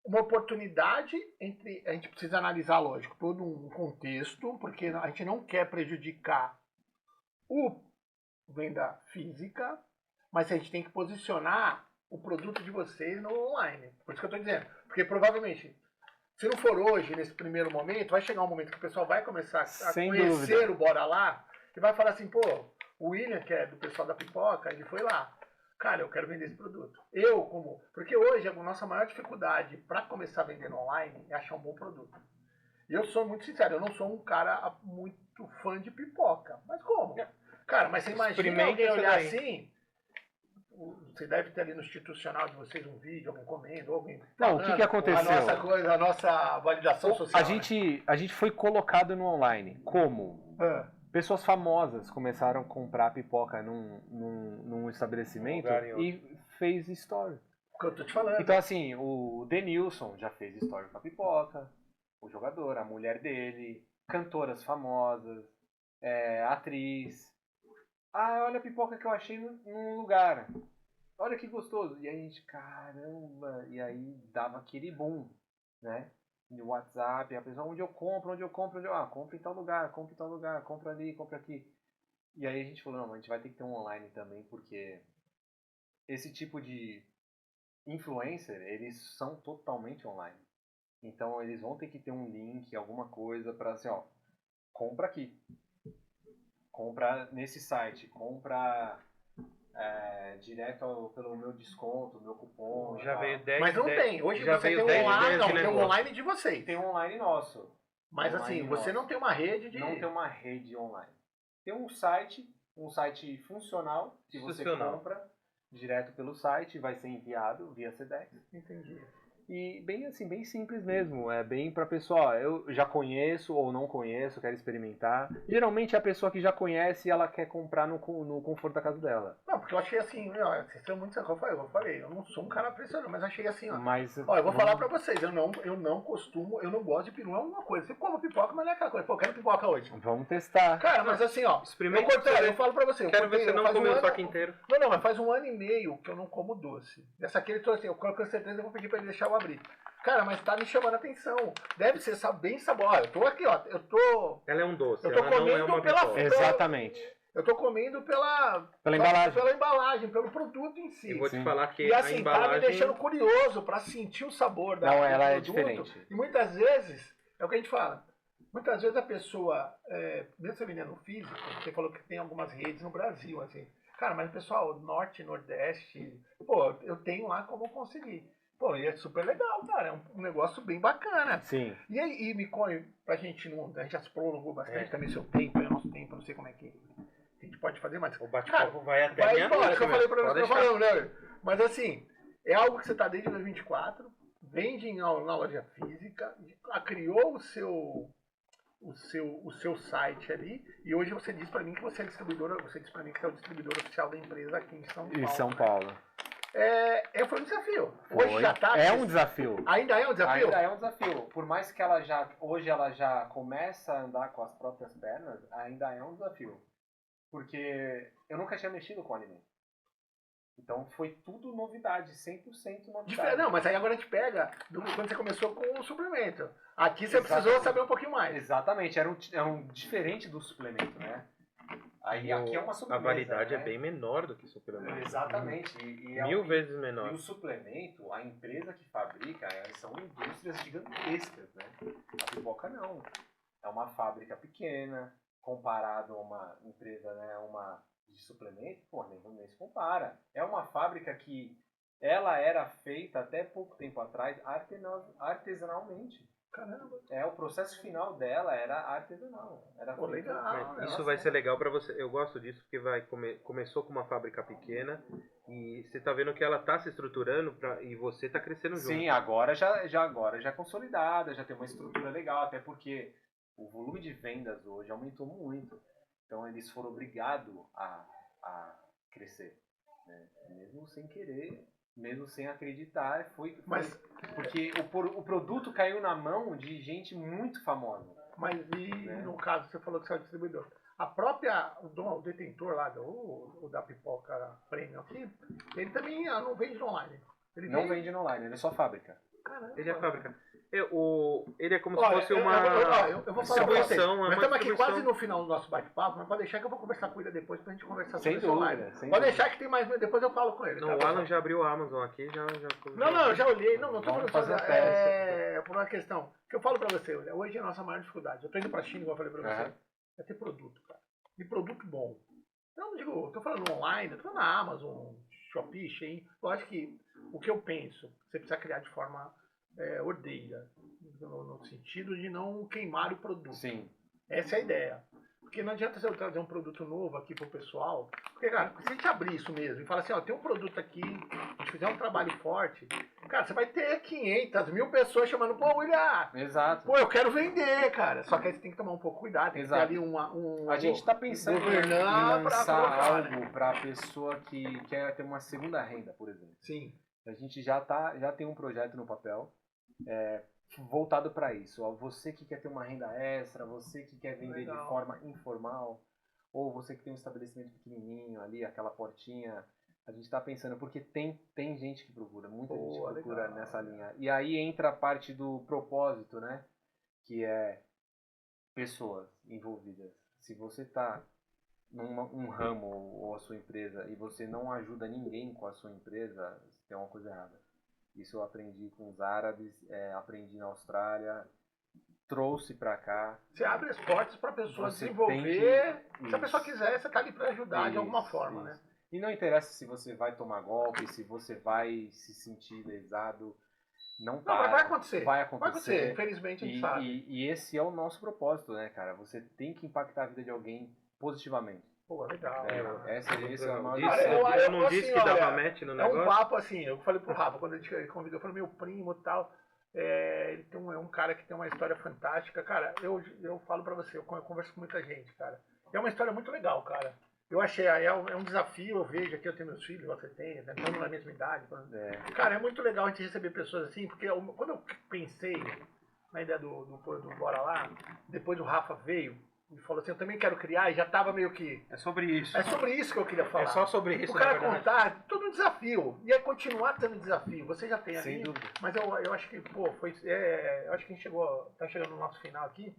Uma oportunidade entre... A gente precisa analisar, lógico, todo um contexto, porque a gente não quer prejudicar o venda física, mas a gente tem que posicionar o produto de vocês no online. Por isso que eu estou dizendo. Porque provavelmente, se não for hoje, nesse primeiro momento, vai chegar um momento que o pessoal vai começar a conhecer o Bora Lá e vai falar assim, pô, o William, que é do pessoal da pipoca, ele foi lá. Cara, eu quero vender esse produto. Porque hoje a nossa maior dificuldade para começar a vender online é achar um bom produto. E eu sou muito sincero, eu não sou um cara muito fã de pipoca. Mas como? Cara, mas você imagina alguém olhar assim, você deve ter ali no institucional de vocês um vídeo, algum comendo, alguém. Não, o que aconteceu? A nossa validação social. A gente foi colocado no online. Como? Pessoas famosas começaram a comprar pipoca num estabelecimento e fez story. O que eu tô te falando. Então, assim, o Denilson já fez story com a pipoca, o jogador, a mulher dele, cantoras famosas, atriz. Ah, olha a pipoca que eu achei num lugar. Olha que gostoso. E aí a gente, caramba, e aí dava aquele boom, né? No WhatsApp, a pessoa, onde eu compro, compra em tal lugar, compra ali, compra aqui. E aí a gente falou, não, a gente vai ter que ter um online também, porque esse tipo de influencer, eles são totalmente online. Então eles vão ter que ter um link, alguma coisa para assim, ó, compra aqui. Compra nesse site, compra direto pelo meu desconto, meu cupom. Já veio 10. Mas não tem. Hoje já você veio tem um online, não, tem um online de vocês. Tem um online nosso. Mas assim, você não tem uma rede de. Não tem uma rede online. Tem um site funcional que você compra direto pelo site, vai ser enviado via Sedex. Entendi. E bem assim, bem simples mesmo. É bem pra pessoa, eu já conheço ou não conheço, quero experimentar. Geralmente é a pessoa que já conhece e ela quer comprar no conforto da casa dela. Não, porque eu achei assim, vocês são muito. Eu falei, eu não sou um cara impressionante, mas achei assim, ó. Mas, eu vou falar pra vocês, eu não gosto de peru, não é uma coisa. Você come pipoca, mas não é aquela coisa. Pô, eu quero pipoca hoje. Vamos testar. Cara, mas assim, ó, eu falo pra você. Quero ver você não comer o saco inteiro. Não, mas faz 1 ano e meio que eu não como doce. Dessa aqui ele trouxe assim, eu com certeza eu vou pedir pra ele deixar eu abrir. Cara, mas tá me chamando a atenção. Deve ser bem sabor. Eu tô aqui, ó. Ela é um doce. Eu tô comendo Exatamente. Eu tô comendo pela embalagem. Pela embalagem, pelo produto em si. E vou te falar que e assim, a embalagem... tá me deixando curioso pra sentir o sabor do produto. É diferente. E muitas vezes, é o que a gente fala, muitas vezes a pessoa, mesmo você vendendo físico, você falou que tem algumas redes no Brasil, assim. Cara, mas o pessoal, Norte, Nordeste, pô, eu tenho lá como conseguir. Pô, e é super legal, cara. É um negócio bem bacana. Sim. E aí, me conta, pra gente não. A gente já se prolongou bastante também seu tempo, é o nosso tempo, não sei como é que a gente pode fazer, mas. O bate-papo vai até meia-noite. Que eu falei pra você, falando, né? Mas assim, é algo que você tá desde 2024, vende na loja física, criou o seu site ali, e hoje você diz pra mim que você é distribuidora, você diz pra mim que é o distribuidor oficial da empresa aqui em São Paulo. Em São Paulo. Foi um desafio. Hoje já tá. É um desafio. Ainda é um desafio? Ainda é um desafio. Por mais que hoje ela já começa a andar com as próprias pernas, ainda é um desafio. Porque eu nunca tinha mexido com alimento. Então foi tudo novidade, 100% novidade. Não, mas aí agora a gente pega quando você começou com o suplemento. Aqui você precisou saber um pouquinho mais. Exatamente, era um diferente do suplemento, né? Aí aqui é uma sobremesa, a validade, né? É bem menor do que suplemento. Exatamente. Mil vezes menor. E o suplemento, a empresa que fabrica, são indústrias gigantescas, né? A pipoca não. É uma fábrica pequena, comparado a uma empresa, né, de suplemento, pô, nem se compara. É uma fábrica que ela era feita até pouco tempo atrás artesanalmente. Caramba. O processo final dela era artesanal. Era legal. Isso vai ser legal pra você. Eu gosto disso porque começou com uma fábrica pequena e você tá vendo que ela tá se estruturando e você tá crescendo junto. Sim, agora já é consolidada, já tem uma estrutura legal, até porque o volume de vendas hoje aumentou muito. Então eles foram obrigados a crescer, né? Mesmo sem querer, mesmo sem acreditar, porque o produto caiu na mão de gente muito famosa. Mas no caso, você falou que você é o distribuidor. A própria, o detentor lá, o da pipoca premium aqui, ele também não vende online. Vende online, ele é só fábrica. Caramba. Ele é fábrica. Ele é como se Olha, fosse uma eu vou falar pra vocês. distribuição. Nós estamos aqui quase no final do nosso bate-papo, mas pode deixar que eu vou conversar com ele depois pra gente conversar sobre isso online. Pode deixar que tem mais, depois eu falo com ele. Não, tá? O Alan já abriu o Amazon aqui, Não, eu já olhei. Não tô falando fazer por uma questão. Que eu falo pra você, hoje é a nossa maior dificuldade. Eu tô indo pra China, igual eu falei pra você. É ter produto, cara. E produto bom. Eu não digo, tô falando online, tô falando na Amazon, Shopee, Shein. Eu acho que o que eu penso, você precisa criar de forma ordeira. No sentido de não queimar o produto. Sim. Essa é a ideia. Porque não adianta você trazer um produto novo aqui pro pessoal. Porque, cara, se a gente abrir isso mesmo e falar assim, ó, tem um produto aqui, a gente fizer um trabalho forte, cara, você vai ter 500, 1000 pessoas chamando, pô, William, Exato. pô, eu quero vender, cara. Só que aí você tem que tomar um pouco cuidado, tem que ter ali A gente tá pensando em lançar algo pra pessoa que quer ter uma segunda renda, por exemplo. Sim. A gente já tem um projeto no papel voltado para isso. Ó, você que quer ter uma renda extra, você que quer vender de forma informal, ou você que tem um estabelecimento pequenininho ali, aquela portinha, a gente está pensando, porque tem gente que procura, muita gente que procura nessa linha. E aí entra a parte do propósito, né? Que é pessoas envolvidas. Se você está num ramo ou a sua empresa e você não ajuda ninguém com a sua empresa, tem uma coisa errada. Isso eu aprendi com os árabes, aprendi na Austrália, trouxe para cá. Você abre as portas para a pessoa desenvolver. Se a pessoa quiser, você está ali para ajudar de alguma forma, né? E não interessa se você vai tomar golpe, se você vai se sentir lesado. Não, mas vai acontecer. Vai acontecer. Infelizmente a gente sabe. E esse é o nosso propósito, né, cara? Você tem que impactar a vida de alguém positivamente. Pô, legal. Esse é o maior eu não disse que dava match no negócio? É um papo assim, eu falei pro Rafa, quando ele convidou, eu falei, meu primo e tal, ele é um cara que tem uma história fantástica. Cara, eu falo pra você, eu converso com muita gente, cara. É uma história muito legal, cara. Eu achei, é um desafio, eu vejo aqui, eu tenho meus filhos, você tem, estamos na mesma idade. Cara, é muito legal a gente receber pessoas assim, porque quando eu pensei na ideia do Bora Lá, depois o Rafa veio, e falou assim, eu também quero criar, e já tava meio que... É sobre isso. É sobre isso que eu queria falar. É só sobre isso, o cara contar, todo um desafio. E é continuar tendo desafio. Você já tem ali. Sem dúvida. Mas eu acho que, pô, eu acho que a gente tá chegando no nosso final aqui,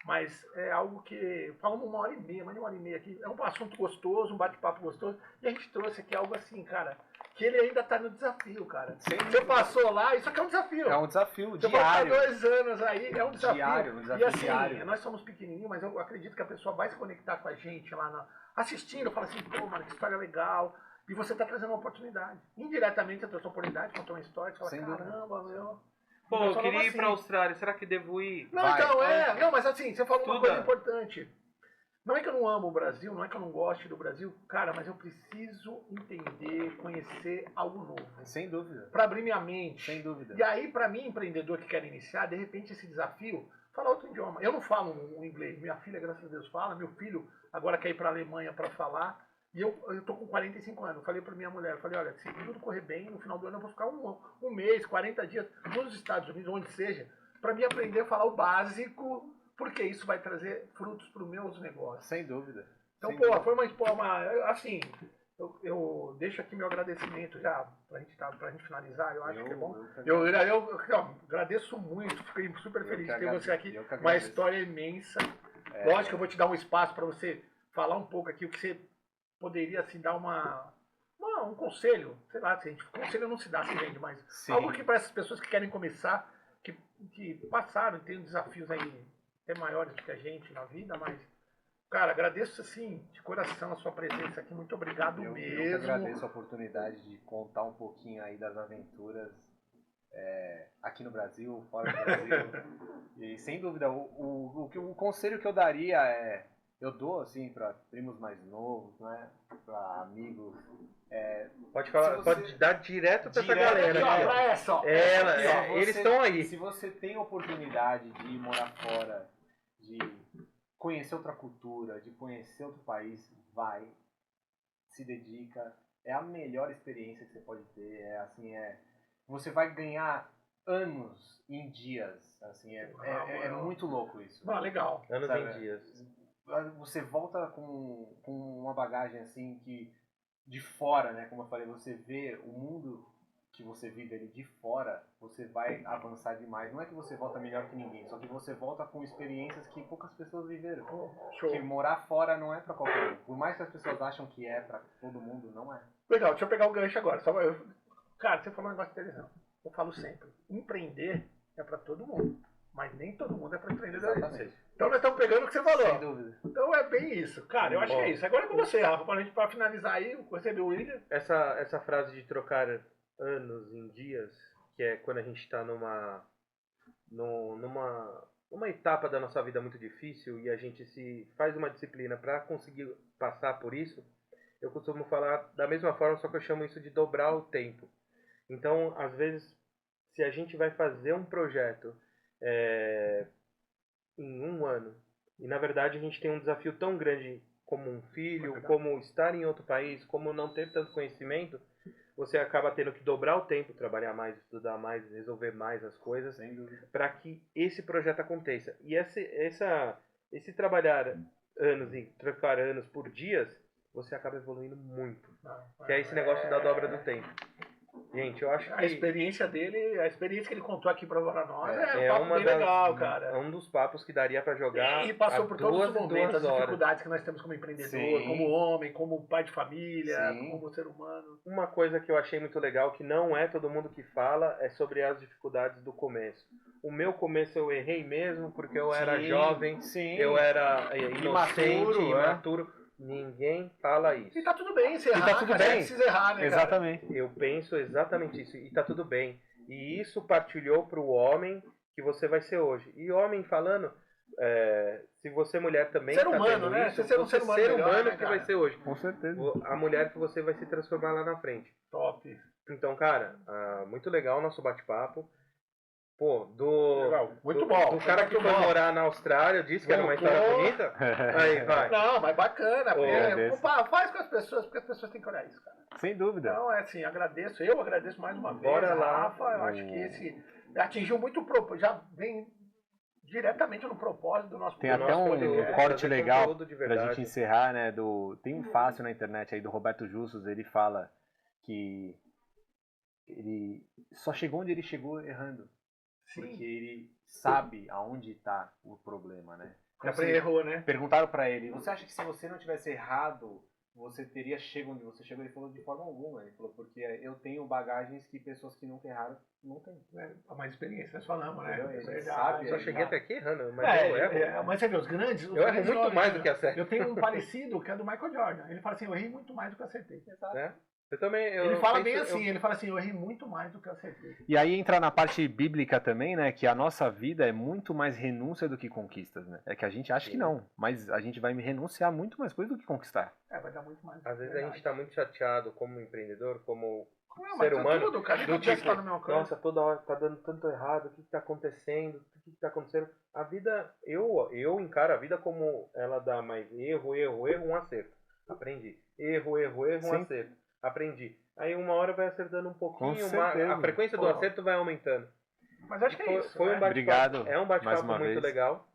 mas é algo que... Falamos 1h30, mais de 1h30 aqui. É um assunto gostoso, um bate-papo gostoso. E a gente trouxe aqui algo assim, cara, que ele ainda tá no desafio, cara. Você passou lá, isso aqui é um desafio. É um desafio diário. Você vai ficar 2 anos aí, é um desafio. Diário, e assim, diário. Nós somos pequenininhos, mas eu acredito que a pessoa vai se conectar com a gente lá assistindo, fala assim, pô, mano, que história legal. E você tá trazendo uma oportunidade. Indiretamente, você trouxe uma oportunidade, contou uma história, você fala, caramba, meu... Pô, eu queria ir pra Austrália, será que devo ir? Não, então, não, mas assim, você falou uma coisa importante. Não é que eu não amo o Brasil, não é que eu não goste do Brasil, cara, mas eu preciso entender, conhecer algo novo. Sem dúvida. Para abrir minha mente. Sem dúvida. E aí, para mim, empreendedor que quer iniciar, de repente esse desafio, falar outro idioma. Eu não falo o inglês, minha filha, graças a Deus, fala, meu filho agora quer ir para a Alemanha para falar. E eu tô com 45 anos, eu falei para minha mulher, eu falei, olha, se tudo correr bem, no final do ano eu vou ficar um mês, 40 dias nos Estados Unidos, onde seja, para mim aprender a falar o básico, porque isso vai trazer frutos para os meus negócios. Sem dúvida. Então, foi uma assim, eu deixo aqui meu agradecimento já, pra gente finalizar, eu acho que é bom. Eu agradeço muito, fiquei super feliz de ter você aqui, uma história imensa. Lógico que eu vou te dar um espaço para você falar um pouco aqui, o que você poderia assim, dar um conselho, sei lá, conselho não se dá, se vende, mas algo que para essas pessoas que querem começar, que passaram, tem desafios aí até maiores do que a gente na vida, mas, cara, agradeço assim, de coração a sua presença aqui, muito obrigado mesmo. Eu agradeço a oportunidade de contar um pouquinho aí das aventuras aqui no Brasil, fora do Brasil, e sem dúvida, o conselho que eu daria eu dou assim para primos mais novos, né, para amigos. Pode falar, pode dar direto para essa galera. Eles estão aí. Se você tem oportunidade de ir morar fora, de conhecer outra cultura, de conhecer outro país, vai, se dedica. É a melhor experiência que você pode ter. Você vai ganhar anos em dias. Assim, é muito louco isso. Legal. Anos em dias. Você volta com uma bagagem assim que de fora, né? Como eu falei, você vê o mundo que você vive ali de fora, você vai avançar demais. Não é que você volta melhor que ninguém, só que você volta com experiências que poucas pessoas viveram. Que morar fora não é pra qualquer um. Por mais que as pessoas acham que é pra todo mundo, não é. Legal, deixa eu pegar o gancho agora. Cara, você falou um negócio interessante. Eu falo sempre, empreender é pra todo mundo. Mas nem todo mundo é para empreendedorismo. Então nós estamos pegando o que você falou. Sem dúvida. Então é bem isso. Cara, eu acho que é isso. Agora é com você, Rafa, para finalizar aí, receber o William. Essa frase de trocar anos em dias, que é quando a gente está numa etapa da nossa vida muito difícil e a gente se faz uma disciplina para conseguir passar por isso, eu costumo falar da mesma forma, só que eu chamo isso de dobrar o tempo. Então, às vezes, se a gente vai fazer um projeto em um ano, e na verdade a gente tem um desafio tão grande como um filho, como estar em outro país, como não ter tanto conhecimento, você acaba tendo que dobrar o tempo, trabalhar mais, estudar mais, resolver mais as coisas, para que esse projeto aconteça. E esse trabalhar anos e trocar anos por dias, você acaba evoluindo muito. Que é esse negócio da dobra do tempo. Gente, eu acho que a experiência dele, a experiência que ele contou aqui para nós é um papo bem legal, cara. É um dos papos que daria para jogar. E passou por todos os momentos, as dificuldades que nós temos como empreendedor, como homem, como pai de família, como ser humano. Uma coisa que eu achei muito legal, que não é todo mundo que fala, é sobre as dificuldades do começo. O meu começo eu errei mesmo, porque eu era jovem, eu era inocente, imaturo. Ninguém fala isso. E tá tudo bem, se errar, tá tudo bem. Precisa errar, né, exatamente. Cara? Eu penso exatamente isso. E tá tudo bem. E isso partilhou pro homem que você vai ser hoje. E homem falando, se você mulher também ser humano, né? Isso, você ser humano que vai ser hoje. Com certeza. A mulher que você vai se transformar lá na frente. Top. Então, cara, muito legal o nosso bate-papo. Pô, muito bom. Do cara que foi morar na Austrália, disse que era uma história bonita. Aí, vai. Não, mas bacana. Faz com as pessoas, porque as pessoas têm que olhar isso, cara. Sem dúvida. Então, assim, eu agradeço mais uma vez. Bora lá. Rafa, eu acho que esse atingiu muito, já vem diretamente no propósito do nosso Tem até um corte legal pra gente encerrar, né? Tem um fácil na internet aí do Roberto Justus, ele fala que ele só chegou onde ele chegou errando. Sim. Porque ele sabe aonde está o problema, né? Então, errou, né? Perguntaram para ele, você acha que se você não tivesse errado, você teria chegado onde você chegou? Ele falou de forma alguma. Ele falou, porque eu tenho bagagens que pessoas que nunca erraram não têm. A mais experiência, nós falamos, né? Ele sabe, eu cheguei até aqui errando, mas eu erro. Mas você vê, os grandes... Eu erro muito mais do que acerto. Eu tenho um parecido que é do Michael Jordan. Ele fala assim, eu errei muito mais do que acertei. Exato. Eu também, ele fala bem assim, ele fala assim, eu errei muito mais do que eu acertei. E aí entra na parte bíblica também, né, que a nossa vida é muito mais renúncia do que conquistas, né? É que a gente acha que não, mas a gente vai renunciar muito mais coisa do que conquistar. Vai dar muito mais. Às vezes a gente tá muito chateado como empreendedor, como ser humano, tudo, cara, do tipo, tá no meu nossa, toda hora tá dando tanto errado, o que tá acontecendo, o que tá acontecendo. A vida, eu encaro a vida como ela dá mais erro, um acerto. Aprendi. Erro, um acerto. Aprendi. Aí uma hora vai acertando um pouquinho, a frequência do acerto vai aumentando. Mas acho que é isso. Foi um bate-papo. Obrigado. É um bate-papo muito legal.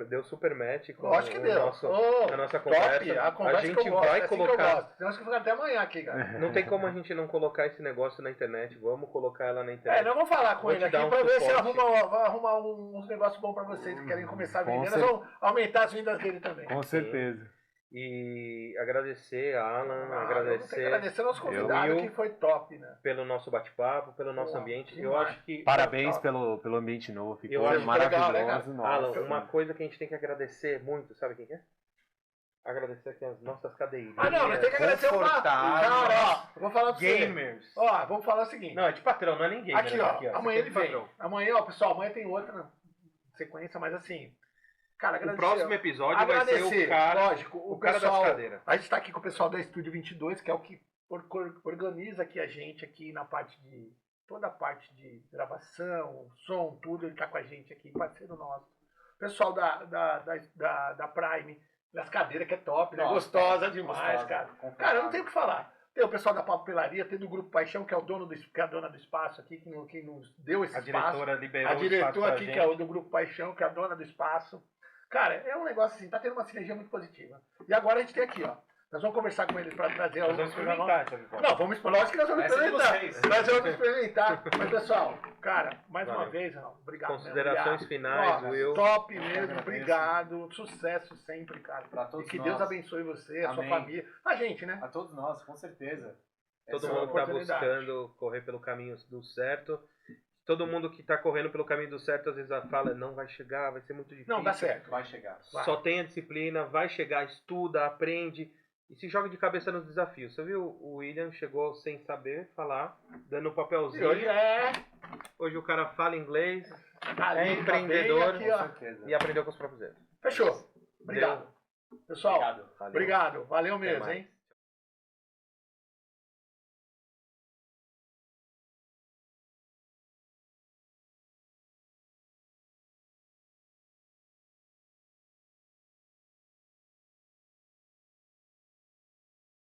Deu super match com acho que deu. A nossa conversa. A conversa a gente vai colocar. Eu acho que ficar até amanhã aqui, cara. Não tem como a gente não colocar esse negócio na internet. Vamos colocar ela na internet. Nós vamos falar com ele aqui pra ver se arrumar uns negócios bons pra vocês que querem começar a vender. Nós vamos aumentar as vendas dele também. Com certeza. E agradecer a Alan, agradecer ao nosso convidado, que foi top, né? Pelo nosso bate-papo, pelo nosso ambiente. Eu acho que parabéns pelo ambiente novo, ficou maravilhoso. Legal, né, Alan, uma coisa que a gente tem que agradecer muito, sabe quem é? Agradecer aqui as nossas cadeirinhas. Não, nós temos que agradecer o cara, vou falar pra gamers. Você. Vamos falar o seguinte. Não, é de patrão, não é ninguém. Aqui, amanhã ele vem. Amanhã, pessoal, amanhã tem outra sequência, mas assim... Cara, o próximo episódio vai ser o cara, lógico, o cara das cadeiras. A gente está aqui com o pessoal da Estúdio 22, que é o que organiza aqui a gente aqui na parte de... Toda a parte de gravação, som, tudo, ele está com a gente aqui, parceiro nosso. O pessoal da Prime, das cadeiras, que é top, né? Gostosa demais, cara. Cara, eu não tenho o que falar. Tem o pessoal da Papelaria, tem do Grupo Paixão, que é o dono que é a dona do espaço aqui, que nos deu esse espaço. A diretora liberou a diretora aqui, que é o do Grupo Paixão, que é a dona do espaço. Cara, é um negócio assim, tá tendo uma sinergia muito positiva. E agora a gente tem aqui, Nós vamos conversar com eles para trazer Nós vamos experimentar. Não, vamos experimentar. Lógico que nós vamos experimentar. Nós vamos experimentar. Mas, pessoal, cara, mais uma vez, obrigado. Considerações finais, Will. Top mesmo, obrigado. Sucesso sempre, cara. Pra todos e que nós. Deus abençoe você, a sua família. A gente, né? A todos nós, com certeza. Todo mundo que está buscando correr pelo caminho do certo. Todo mundo que está correndo pelo caminho do certo, às vezes fala, não vai chegar, vai ser muito difícil. Não, dá certo. Vai chegar. Só tenha disciplina, vai chegar, estuda, aprende e se joga de cabeça nos desafios. Você viu, o William chegou sem saber falar, dando um papelzinho. Hoje o cara fala inglês, é empreendedor e aprendeu com os próprios erros. Fechou. Obrigado. Pessoal, obrigado. Valeu mesmo, hein?